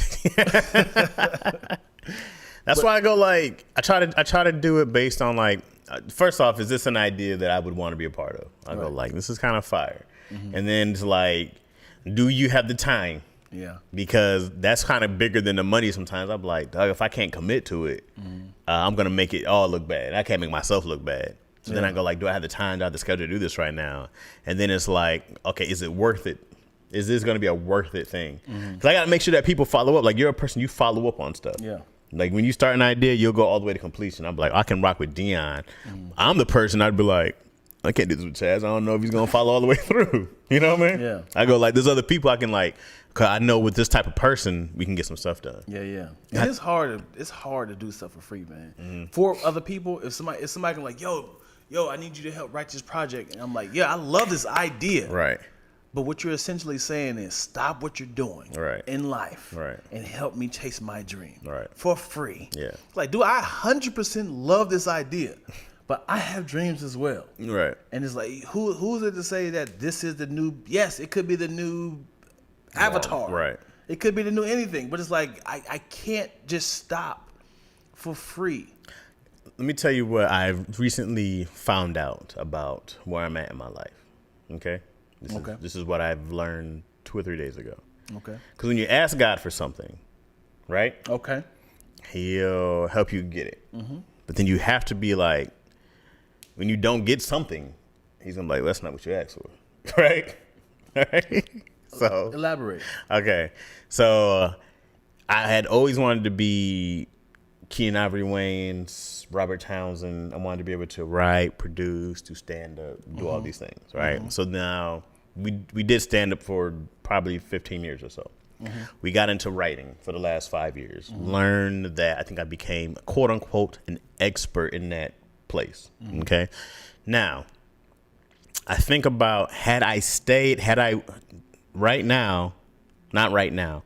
That's why I go like I try to do it based on like first off, is this an idea that I would want to be a part of? I go like, this is kind of fire, and then it's like, do you have the time? Yeah. Because that's kind of bigger than the money. Sometimes I'm like, dog, if I can't commit to it, I'm gonna make it all look bad. I can't make myself look bad. So then I go like, do I have the time? Do I have the schedule to do this right now? And then it's like, okay, is it worth it? Is this going to be a worth it thing? Because I got to make sure that people follow up. Like, you're a person, you follow up on stuff. Yeah. Like, when you start an idea, you'll go all the way to completion. I'm like, I can rock with Dion. I'm the person I'd be like, I can't do this with Chaz. I don't know if he's going to follow all the way through. You know what I mean? Yeah. I go like, there's other people I can like, because I know with this type of person, we can get some stuff done. Yeah. And it's hard to do stuff for free, man. For other people, if somebody can like, yo, I need you to help write this project. And I'm like, yeah, I love this idea. Right. But what you're essentially saying is stop what you're doing in life and help me chase my dream for free. Yeah. Like, do I 100% love this idea? But I have dreams as well. Right. And it's like, who's it to say that this is the new, yes, it could be the new Avatar. Right. It could be the new anything. But it's like, I can't just stop for free. Let me tell you what I've recently found out about where I'm at in my life. Okay? This is what I've learned 2 or 3 days ago. Okay. Because when you ask God for something, right? Okay. He'll help you get it. But then you have to be like, when you don't get something, he's going to be like, well, that's not what you asked for. Right? Right? So Elaborate. Okay. So I had always wanted to be Keenen Ivory Wayans, Robert Townsend. I wanted to be able to write, produce, do stand up, do all these things, right? So now we did stand up for probably 15 years or so. We got into writing for the last 5 years. Learned that I think I became, quote unquote, an expert in that place. Okay. Now, I think about right now, not right now,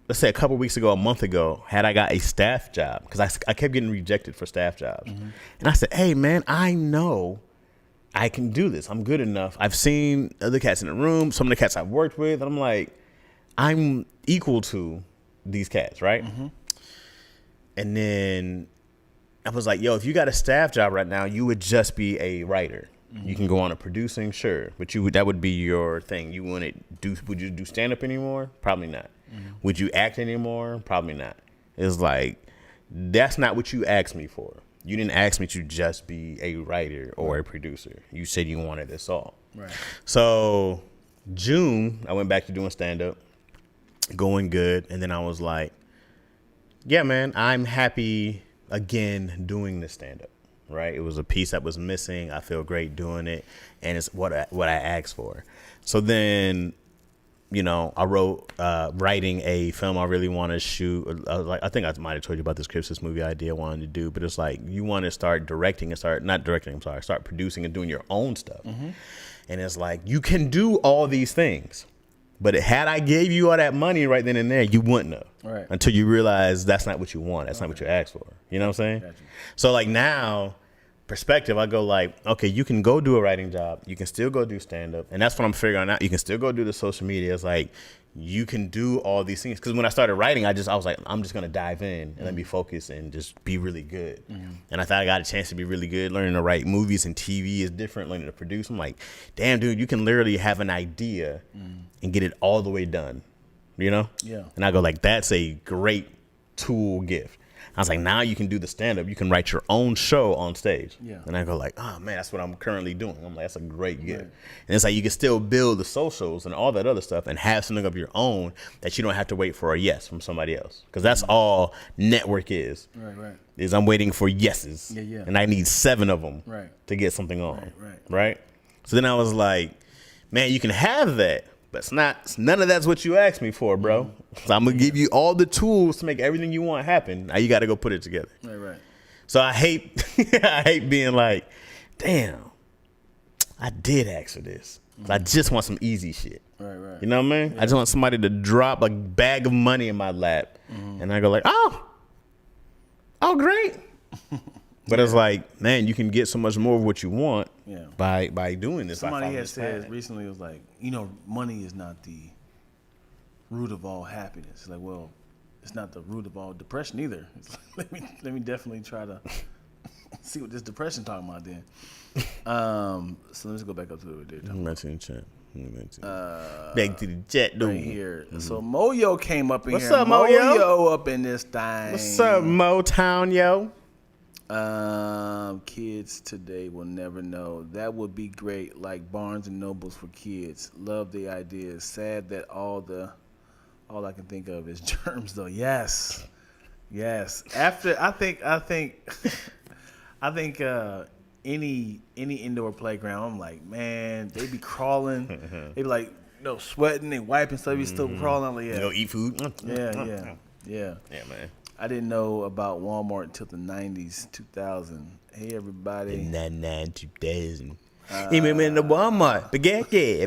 let's say a couple weeks ago, a month ago, had I got a staff job, because I kept getting rejected for staff jobs. And I said, hey, man, I know I can do this. I'm good enough. I've seen other cats in the room, some of the cats I've worked with, and I'm like, I'm equal to these cats, right? And then I was like, yo, if you got a staff job right now, you would just be a writer. You can go on to producing, sure, but that would be your thing. Would you do stand up anymore? Probably not. Would you act anymore? Probably not. It's like, that's not what you asked me for. You didn't ask me to just be a writer or a producer. You said you wanted this all. Right. So June, I went back to doing stand up, going good, and then I was like, yeah, man, I'm happy again doing the stand up. Right, it was a piece that was missing. I feel great doing it, and it's what I asked for. So then, I wrote writing a film I really want to shoot. I think I might have told you about this Christmas movie idea I wanted to do, but it's like you want to start directing and start producing and doing your own stuff. And it's like you can do all these things, but had I gave you all that money right then and there, you wouldn't have. Right. Until you realize that's not what you want. That's not what you asked for. You know what I'm saying? Gotcha. So like now, perspective, I go like, okay, you can go do a writing job. You can still go do stand up. And that's what I'm figuring out. You can still go do the social media. It's like you can do all these things. Because when I started writing, I was like, I'm just going to dive in and let me focus and just be really good. And I thought I got a chance to be really good. Learning to write movies and TV is different. Learning to produce. I'm like, damn, dude, you can literally have an idea and get it all the way done. Yeah. And I go like, that's a great tool gift. I was like, now you can do the stand-up. You can write your own show on stage. Yeah. And I go like, oh, man, that's what I'm currently doing. I'm like, that's a great gift. Right. And it's like you can still build the socials and all that other stuff and have something of your own that you don't have to wait for a yes from somebody else. Because that's all network is. Right. Is I'm waiting for yeses. Yeah. And I need 7 of them to get something on. Right. So then I was like, man, you can have that. But it's not, none of that's what you asked me for, bro. So I'm going to give you all the tools to make everything you want happen. Now you got to go put it together. Right. So I hate I hate being like, damn, I did ask for this. I just want some easy shit. Right. You know what I mean? I just want somebody to drop a bag of money in my lap, and I go like, oh, great. But it's like, man, you can get so much more of what you want by doing this. Somebody had said recently, it was like, money is not the root of all happiness. Like, well, it's not the root of all depression either. It's like, let me definitely try to see what this depression talking about then. So let's go back up to it. Back to the chat. Back to the chat, dude. Right here. So Moyo came up in What's here. up, Moyo? Moyo up in this thing. What's up, Motown, yo? Kids today will never know. That would be great, like Barnes and Nobles for kids. Love the idea. Sad that all I can think of is germs, though. Yes. After I think any indoor playground, I'm like, man, they be crawling. They be like, sweating and wiping stuff. Be still crawling. I'm like, yeah. Go eat food. Yeah. Yeah, man. I didn't know about Walmart until the 90s, 2000. Hey, everybody. 99, 2000. Even in the Walmart. Spaghetti.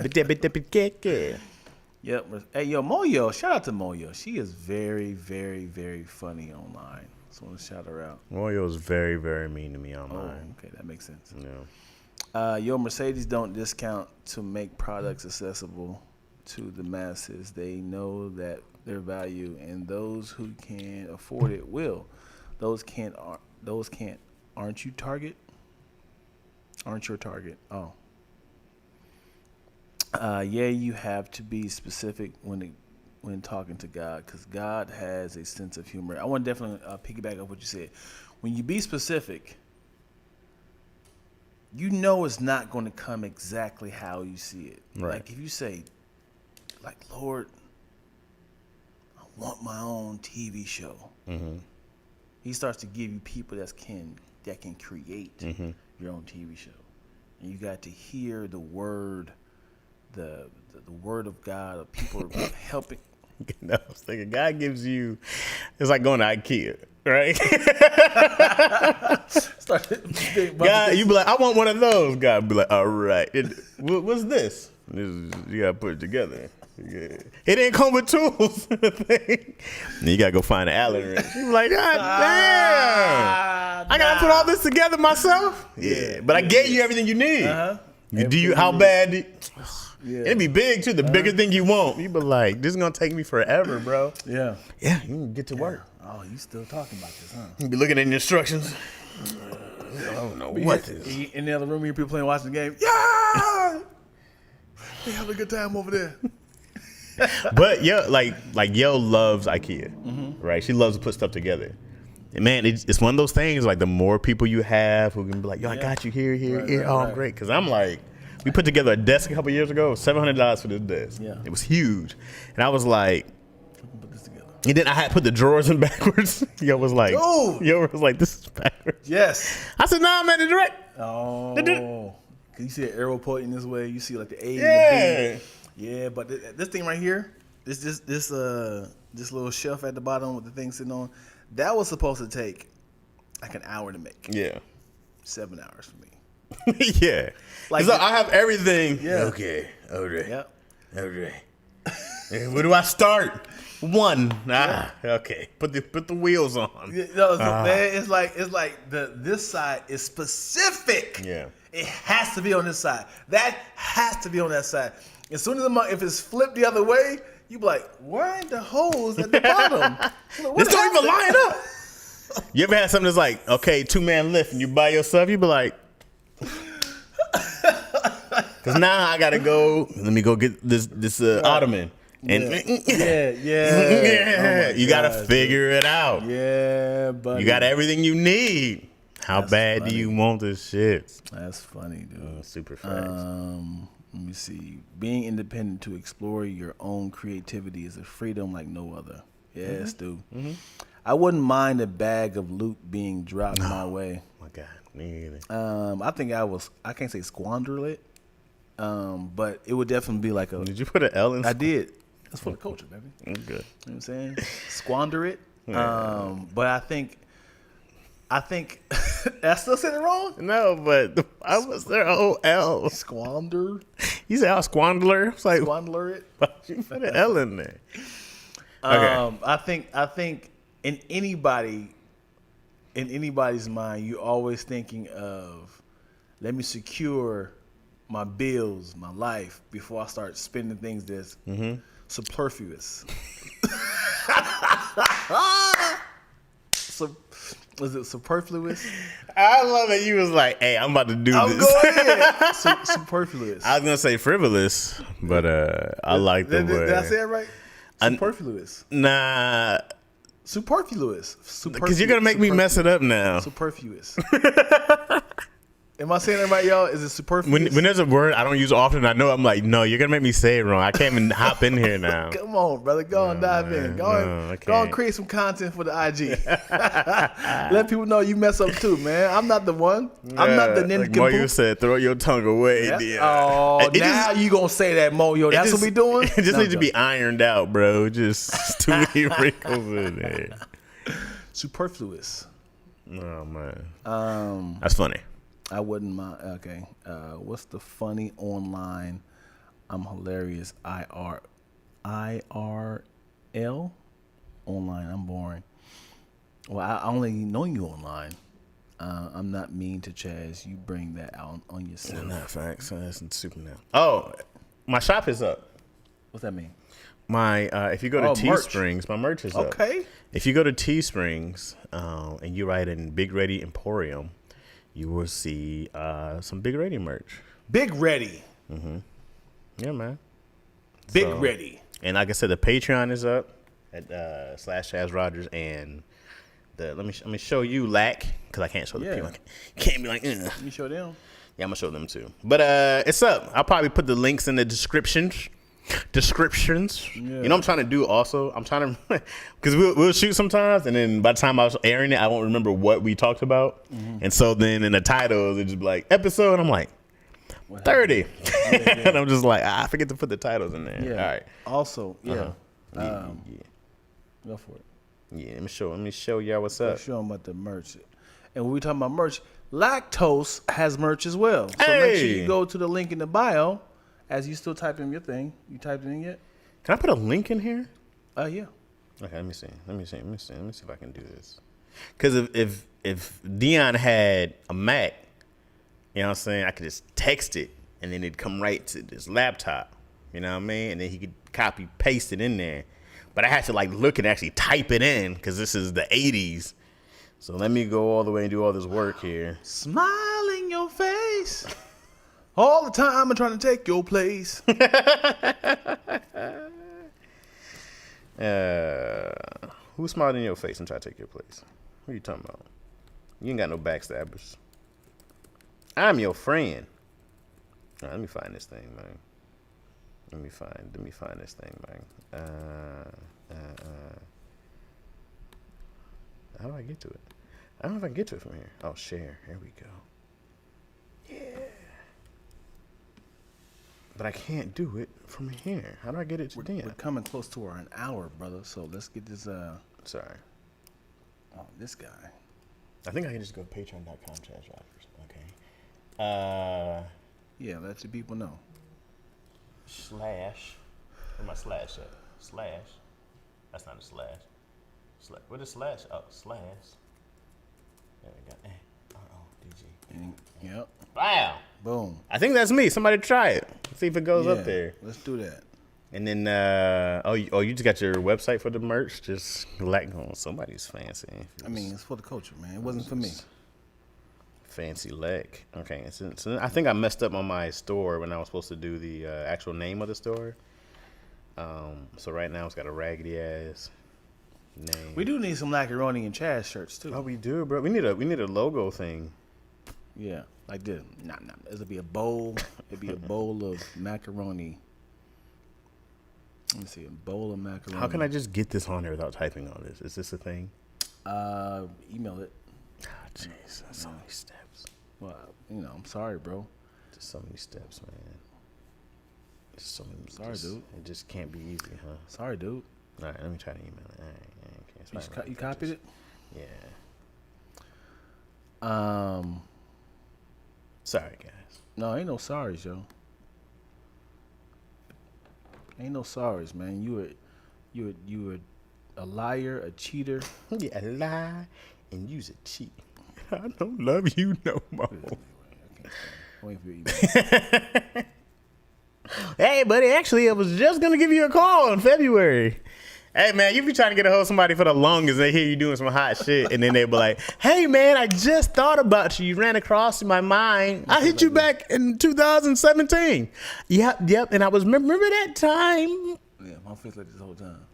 Yep. Hey, Moyo. Shout out to Moyo. She is very, very, very funny online. So I want to shout her out. Moyo is very, very mean to me online. Okay, that makes sense. Yeah. Mercedes don't discount to make products accessible to the masses. They know that their value, and those who can afford it will. Those can't. Aren't you target? Aren't your target? Oh. You have to be specific when talking to God, because God has a sense of humor. I want to definitely piggyback off what you said. When you be specific, it's not going to come exactly how you see it. Right. Like if you say, like, Lord, I want my own TV show. Mm-hmm. He starts to give you people that can create your own TV show, and you got to hear the word, the word of God, of people helping. I was thinking, God gives you, it's like going to IKEA, right? God, you be like, I want one of those. God be like, all right. What's this? You got to put it together. Yeah. It didn't come with tools. You got to go find an Allen wrench. You be like, God damn. I got to put all this together myself? Yeah. But I gave you everything you need. How bad? Yeah. It'd be big too. The bigger thing you want, you be like, "This is gonna take me forever, bro." Yeah. You can get to work. Oh, you still talking about this, huh? You be looking at the instructions. I don't know what this. In the other room, you people playing, watching the game. Yeah. They have a good time over there. But yo loves IKEA, right? She loves to put stuff together. And man, it's one of those things. Like the more people you have who can be like, "Yo, I got you here, here." I'm great, because I'm like. We put together a desk a couple years ago. $700 for this desk. Yeah. It was huge. And I was like, put this together. And then I had put the drawers in backwards. Yo was like, this is backwards. Yes. I said, nah, man, the direct. Oh. Cause you see an arrow pointing this way. You see like the A and the B. Yeah, but this thing right here, this little shelf at the bottom with the thing sitting on, that was supposed to take like an hour to make. Yeah. 7 hours for me. Yeah. Like so I have everything. Yeah. Okay. All right. Yep. All right. Where do I start? One. Okay. Put the wheels on. Man, it's like this side is specific. Yeah. It has to be on this side. That has to be on that side. As soon as if it's flipped the other way, you be like, why ain't the holes at the bottom? This don't even line up. You ever had something that's like, okay, 2-man lift, and you by yourself, you be like, because now I gotta go. Let me go get this ottoman. And yeah. You gotta figure it out. Yeah, but you got everything you need. How bad do you want this shit? That's funny, dude. Super facts. Let me see. Being independent to explore your own creativity is a freedom like no other. Yes, dude. Mm-hmm. I wouldn't mind a bag of loot being dropped my way. Oh my God, me either. I think I can't say squander it, but it would definitely be like a. Did you put an L in? I did. That's for the culture, baby. Good. You know what I'm saying? Squander it. Yeah. But I think I think I still said it wrong. No, but I was there. Oh, L. Squander, You said I was squandler. It's like, squander it. why'd you put an L in there? Okay. I think in anybody's mind, you're always thinking of, let me secure my bills, my life before I start spending things that's superfluous. Was it superfluous? I love that you was like, hey, I'm about to do I'm this. going in. Superfluous. I was going to say frivolous, but I like the word. Did I say it right? Superfluous. Nah, Superfluous. because you're going to make me mess it up now. Superfluous. Am I saying it right, y'all? Is it superfluous? When there's a word I don't use often, I know I'm like, no, you're going to make me say it wrong. I can't even hop in here now. Come on, brother. Go and dive in. Go I and can't. create some content for the IG. Let people know you mess up too, man. I'm not the one. I'm not the Like Mario nincompoop. said, throw your tongue away. Yeah. Yeah. Oh, It now just- you gonna say that, Moyo? That's what we doing? It just No, needs to be ironed out, bro. Just too many wrinkles in there. superfluous. Oh man, that's funny. I wouldn't mind. Okay, what's the funny online? I'm hilarious. IRL online. I'm boring. Well, I only know you online. I'm not mean to Chaz. You bring that out on yourself. Not facts. That's super now. Oh, my shop is up. What's that mean? My if you go to merch. Teesprings, my merch is up. Okay. If you go to Teesprings and you write in Big Ready Emporium, you will see some Big Ready merch. Big Ready. Yeah, man. Big So- Ready. And like I said, the Patreon is up at /Chaz Rogers, and let me show you Lack, because I can't show the Yeah. people. Can't be like, ugh. You show them. Yeah, I'm gonna show them too. But it's up. I'll probably put the links in the descriptions. You know what I'm trying to do also? I'm trying to, because we'll shoot sometimes, and then by the time I was airing it, I won't remember what we talked about. And so then in the title, it's just be like, episode, and I'm like, 30. And I'm just like, I forget to put the titles in there. Yeah. All right. Also, yeah. Yeah. Go for it. Yeah, let me show y'all what's up. Show them about the merch. And when we talking about merch, Lactose has merch as well. So make sure Hey! you go to the link in the bio. As you still type in your thing. You typed it in yet? Can I put a link in here? Yeah. Okay, let me see if I can do this. Because if Dion had a Mac, you know what I'm saying, I could just text it and then it'd come right to this laptop. You know what I mean? And then he could copy paste it in there. But I had to like look and actually type it in because this is the 80s. So let me go all the way and do all this work here. Smile in your face. All the time I'm trying to take your place. Who's smiling in your face and try to take your place? Who you talking about? You ain't got no backstabbers. I'm your friend. All right, let me find this thing, man. Let me find this thing, man. How do I get to it? I don't know if I can get to it from here. Oh, share. Here we go. Yeah. But I can't do it from here. How do I get it to We're Dan? coming close to an hour, brother. So let's get this. Sorry. Oh, this guy. I think I can just go patreon.com Chaz Rogers. Okay. Yeah, let the people know. Slash. Where my slash at? Slash. That's not a slash. What is slash? Oh, slash. There we go. DG. Yep. Wow. Boom. I think that's me. Somebody try it. See if it goes Yeah, up there. Let's do that. And then, you just got your website for the merch? Just like, oh, somebody's fancy. I mean, it's for the culture, man. It wasn't for me. Fancy leg. Okay, so I think I messed up on my store when I was supposed to do the actual name of the store. So right now it's got a raggedy ass name. We do need some macaroni and Chaz shirts too. Oh, we do, bro. We need a logo thing. Yeah, like this. Nah. It'll be a bowl. It'll be a bowl of macaroni. Let me see, a bowl of macaroni. How can I just get this on there without typing all this? Is this a thing? Email it. Oh, jeez, that's so many steps. Well, I'm sorry, bro. Just so many steps, man. Just so many. Sorry, dude. It just can't be easy, huh? Sorry, dude. All right, let me try to email it. All right, okay. It's fine. You copied it? Yeah. Sorry, guys. No, ain't no sorries, yo. Ain't no sorries, man. You were a liar, a cheater. Yeah, lie and use a cheat. I don't love you no more. Wait for your email. Hey, buddy, actually, I was just going to give you a call in February. Hey, man, you be trying to get a hold of somebody for the longest. They hear you doing some hot shit, and then they be like, hey, man, I just thought about you. You ran across my mind. I hit you back in 2017. Yep, and I was, remember that time? Yeah, my face like this the whole time.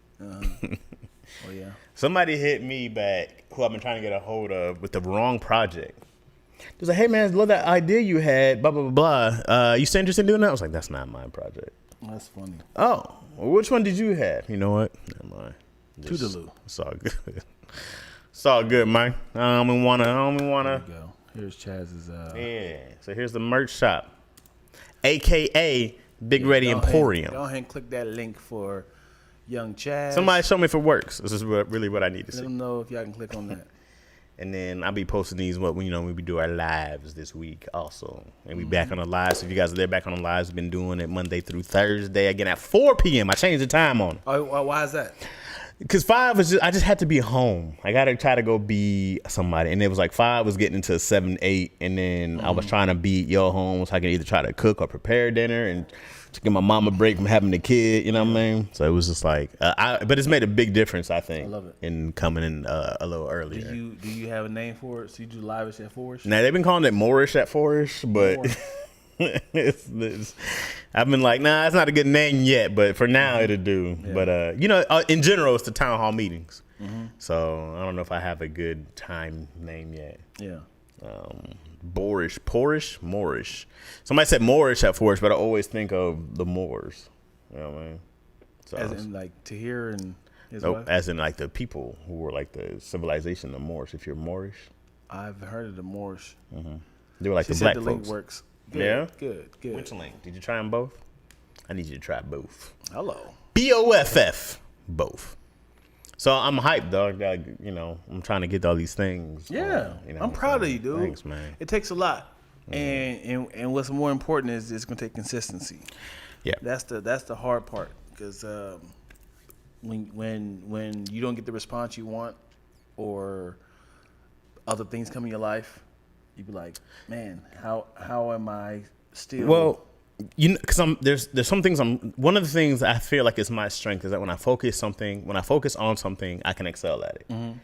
Oh, yeah. Somebody hit me back who I've been trying to get a hold of with the wrong project. They was like, hey, man, love that idea you had, blah, blah, blah, blah. You still interested in doing that? I was like, that's not my project. That's funny. Oh, well, which one did you have? You know what? Never mind. Toodaloo. It's all good. It's all good, man. I don't even wanna. There you go. Here's Chaz's. Yeah. So here's the merch shop, AKA Big Ready Emporium. Go ahead and click that link for Young Chaz. Somebody show me if it works. This is really what I need to Let see. them know if y'all can click on that. And then I'll be posting these when we do our lives this week also. And we back on the lives. So if you guys are there back on the lives, we've been doing it Monday through Thursday again at 4 p.m. I changed the time on it. Oh, why is that? Because 5 was I just had to be home. I got to try to go be somebody. And it was like 5 was getting into 7, 8. And then I was trying to beat your home so I could either try to cook or prepare dinner and to give my mom a break from having a kid, you know what I mean? So it was just like, but it's made a big difference, I think, I love it. in coming in a little earlier. Do you have a name for it? So you do live at 4ish? Now, they've been calling it Moorish at 4ish, but I've been like, nah, it's not a good name yet, but for now it'll do. Yeah. But, in general, it's the town hall meetings. Mm-hmm. So I don't know if I have a good time name yet. Yeah. Moorish. Somebody said Moorish at 4ish, but I always think of the Moors. You know what I mean? So as in like Tahir and his nope, wife? as in like the people who were like the civilization of Moorish. If you're Moorish, I've heard of the Moorish. Mm-hmm. They were like she the said black the folks. link works. Good, yeah, good. Which link? Did you try them both? I need you to try both. Hello. BOFF, both. So I'm hyped, dog. I'm trying to get all these things. Yeah, I'm proud of you, dude. Thanks, man. It takes a lot, and what's more important is it's gonna take consistency. Yeah, that's the hard part because when you don't get the response you want or other things come in your life, you be like, man, how am I still? Well, because there's some things one of the things I feel like is my strength is that when I focus on something, I can excel at it. Mm-hmm.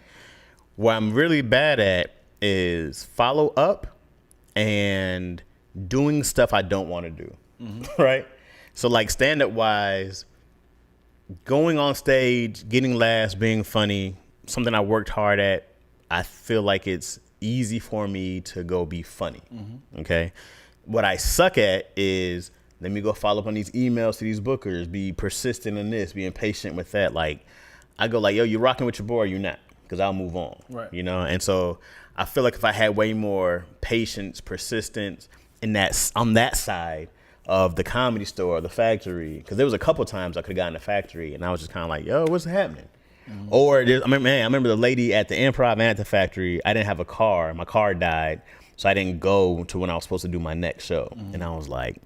What I'm really bad at is follow up and doing stuff I don't want to do. Mm-hmm. Right? So like stand up wise, going on stage, getting laughs, being funny, something I worked hard at, I feel like it's easy for me to go be funny. Mm-hmm. Okay? What I suck at is let me go follow up on these emails to these bookers, be persistent in this, being patient with that. Like I go like, yo, you rocking with your boy or you not? Because I'll move on. Right. And so I feel like if I had way more patience, persistence on that side of the Comedy Store, the Factory, because there was a couple times I could have gotten the Factory and I was just kind of like, yo, what's happening? Mm-hmm. Or I remember the lady at the Improv and at the Factory, I didn't have a car. My car died. So I didn't go to when I was supposed to do my next show. Mm-hmm. And I was like,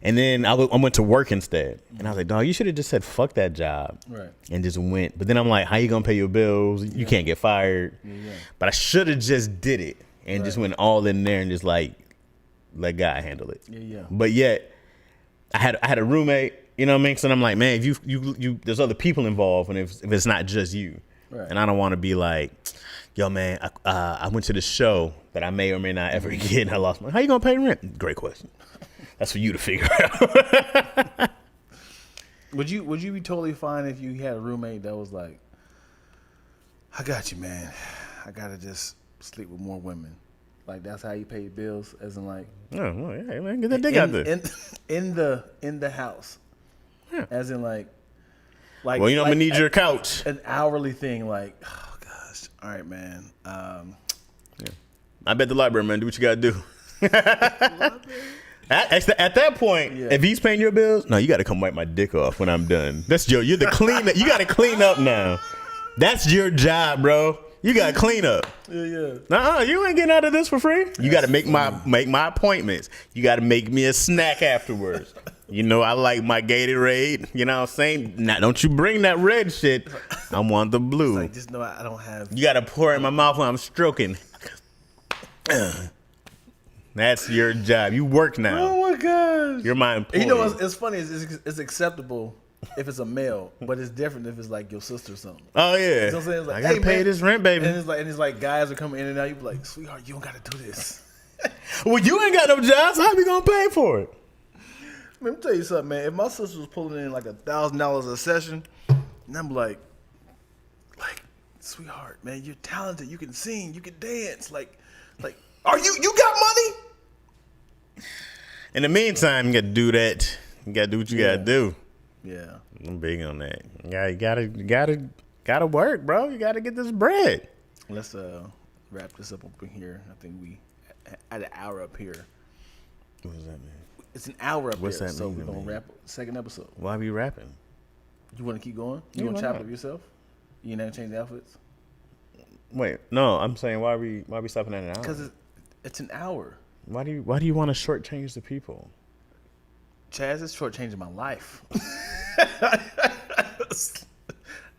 and then I went to work instead. Mm-hmm. And I was like, dog, you should have just said, fuck that job. Right. And just went. But then I'm like, how you going to pay your bills? You can't get fired. Yeah. But I should have just did it and just went all in there and just like, let God handle it. Yeah. But yet I had a roommate, you know what I mean? So I'm like, man, if you there's other people involved and if it's not just you. Right. And I don't want to be like, yo, man, I went to this show that I may or may not ever get, and I lost money. How you gonna pay rent? Great question. That's for you to figure out. Would you be totally fine if you had a roommate that was like, I got you, man. I gotta just sleep with more women. Like that's how you pay your bills, as in like. Oh, well, yeah, man, get that dick out there. In the house, yeah. As in like. Well, I'm gonna need your couch. An hourly thing, like, oh gosh, all right, man. Yeah. I bet the library, man. Do what you gotta do. At that point, if he's paying your bills, no, you got to come wipe my dick off when I'm done. That's Joe. You're the clean. You got to clean up now. That's your job, bro. You got to clean up. Yeah. Nuh-uh, you ain't getting out of this for free. You got to make my appointments. You got to make me a snack afterwards. You know, I like my Gatorade. You know what I'm saying? Now, don't you bring that red shit. I want the blue. Like, just know I don't have. You got to pour it in my mouth when I'm stroking. That's your job. You work now. Oh my gosh. You're my employee. You know what's funny is it's acceptable if it's a male, but it's different if it's like your sister or something. Oh yeah. You know what I'm saying? It's like, I gotta hey, pay man. this rent, baby. And it's like guys are coming in and out. You be like, sweetheart, you don't got to do this. Well, you ain't got no job, so how we gonna pay for it? Let me tell you something, man. If my sister was pulling in like $1,000 a session, and I'm like, sweetheart, man, you're talented. You can sing. You can dance. Like, are you got money? In the meantime, you got to do that. You got to do what you got to do. Yeah. I'm big on that. You gotta work, bro. You gotta get this bread. Let's wrap this up over here. I think we at an hour up here. What does that mean? It's an hour up What's here, that so mean we're to gonna me? wrap the second episode. Why are you rapping? You want to keep going? Yeah, You want why to chop not? up yourself? You never change the outfits? Wait, no. I'm saying why are we stopping at an hour? Because it's an hour. Why do you want to shortchange the people? Chaz is shortchanging my life.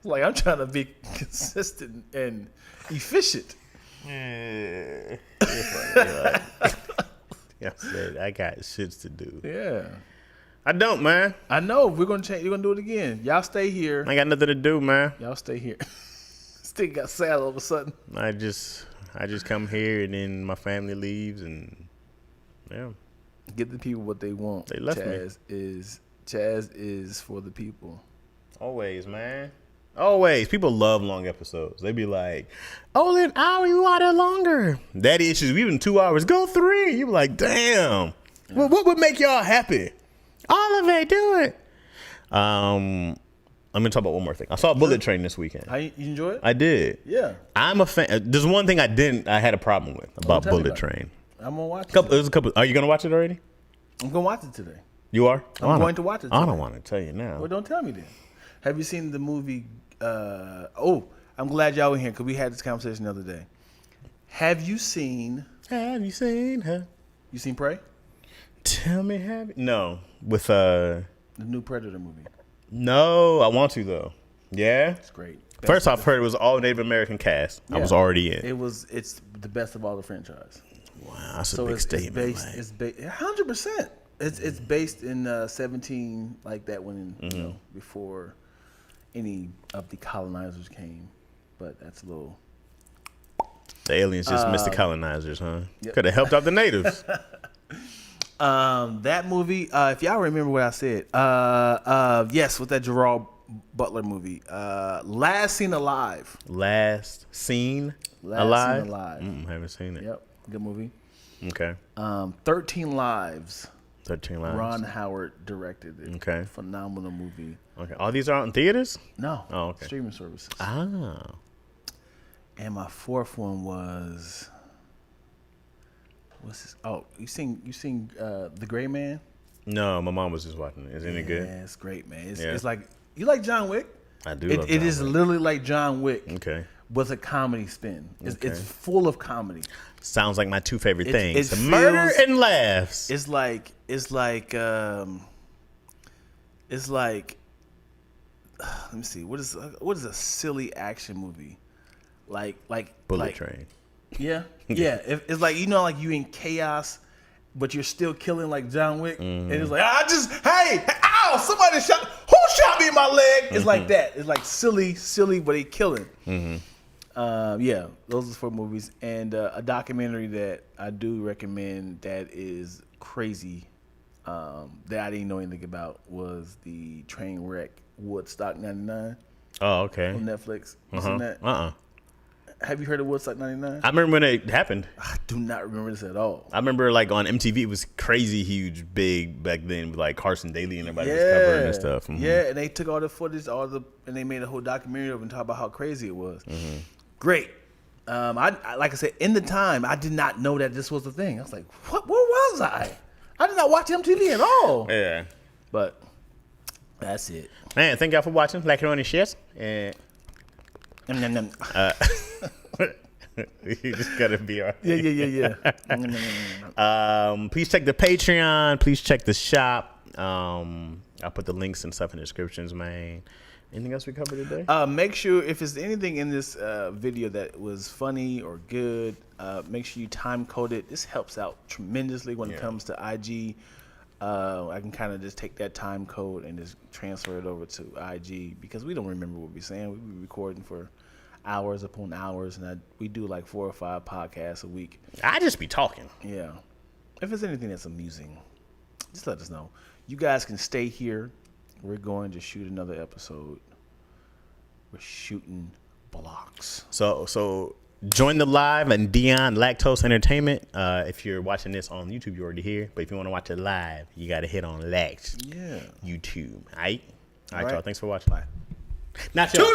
Like, I'm trying to be consistent and efficient. Yeah, I said I got shits to do. Yeah. I don't, man. I know. We're going to change. You're going to do it again. Y'all stay here. I ain't got nothing to do, man. Y'all stay here. Still got sad all of a sudden. I just come here and then my family leaves and yeah. Get the people what they want. They left me. Chaz is for the people. Always, man. Always. People love long episodes. They be like, only an hour, you want it longer. Daddy issues, even 2 hours, go 3. You be like, damn. Well, what would make y'all happy? All of it, do it. I'm going to talk about one more thing. I saw Bullet Train this weekend. You enjoy it? I did. Yeah. I'm a fan. There's one thing I had a problem with about tell me Bullet about it. Train. I'm going to watch it. There's a couple. Are you going to watch it already? I'm going to watch it today. You are? I'm going to watch it I today. don't want to tell you now. Well, don't tell me then. Have you seen the movie? I'm glad y'all were here because we had this conversation the other day. Have you seen her? You seen Prey? Tell me, have you? No. With The new Predator movie. No, I want to though. Yeah. It's great. First off, heard it was all Native American cast. I Yeah. was already in. It's the best of all the franchise. Wow, that's So a big it's statement. based. like. It's based 100%. It's based in 17 like that when before any of the colonizers came. But that's a little. The aliens just missed the colonizers, huh? Yep. Could have helped out the natives. That movie, if y'all remember what I said, yes, with that Gerard Butler movie, Last Seen Alive. Last Seen Last Alive? Seen Alive. Haven't seen it. Yep, good movie. Okay. 13 Lives. 13 Lives. Ron Howard directed it. Okay. Phenomenal movie. Okay. All these are out in theaters? No. Oh, okay. Streaming services. Ah. And my fourth one was. What's this? Oh, you seen The Gray Man? No, my mom was just watching it. Is it any good? Yeah, it's great, man. Yeah. It's like you like John Wick. I do. It love John is Wick. literally like John Wick Okay. with a comedy spin. It's Okay. full of comedy. Sounds like my two favorite It- things: it murder feels- and laughs. It's like let me see, what is a silly action movie like Bullet Train. Yeah. It's like, like you in chaos, but you're still killing like John Wick, and it's like ow, somebody who shot me in my leg? It's like that. It's like silly, but they killing. Yeah, those are 4 movies, and a documentary that I do recommend that is crazy, that I didn't know anything about was the train wreck Woodstock '99 Oh, okay. on Netflix. You seen that? Have you heard of Woodstock '99? I remember when it happened. I do not remember this at all. I remember like on MTV, it was crazy, huge, big back then with like Carson Daly and everybody was covering and stuff. Yeah, and they took all the footage, and they made a whole documentary of it and talk about how crazy it was. Great. I like I said, in the time, I did not know that this was a thing. I was like, what? Where was I? I did not watch MTV at all. Yeah. But that's it. Man, thank y'all for watching. Like it on the shit. And Nom, nom, nom. You just gotta be all right. Yeah. Nom, nom, nom, nom, nom. Please check the Patreon. Please check the shop. I'll put the links and stuff in the descriptions, man. Anything else we covered today? Make sure if there's anything in this video that was funny or good, make sure you time code it. This helps out tremendously when it comes to IG. I can kind of just take that time code and just transfer it over to IG because we don't remember what we're saying. We be recording for hours upon hours, and we do like 4 or 5 podcasts a week. I just be talking. Yeah. If there's anything that's amusing, just let us know. You guys can stay here. We're going to shoot another episode. We're shooting blocks. So join the live and Dion Lactose Entertainment. If you're watching this on YouTube, you're already here. But if you want to watch it live, you got to hit on Lax. Yeah. YouTube. All right, All right. y'all. Thanks for watching. Bye. Not y'all.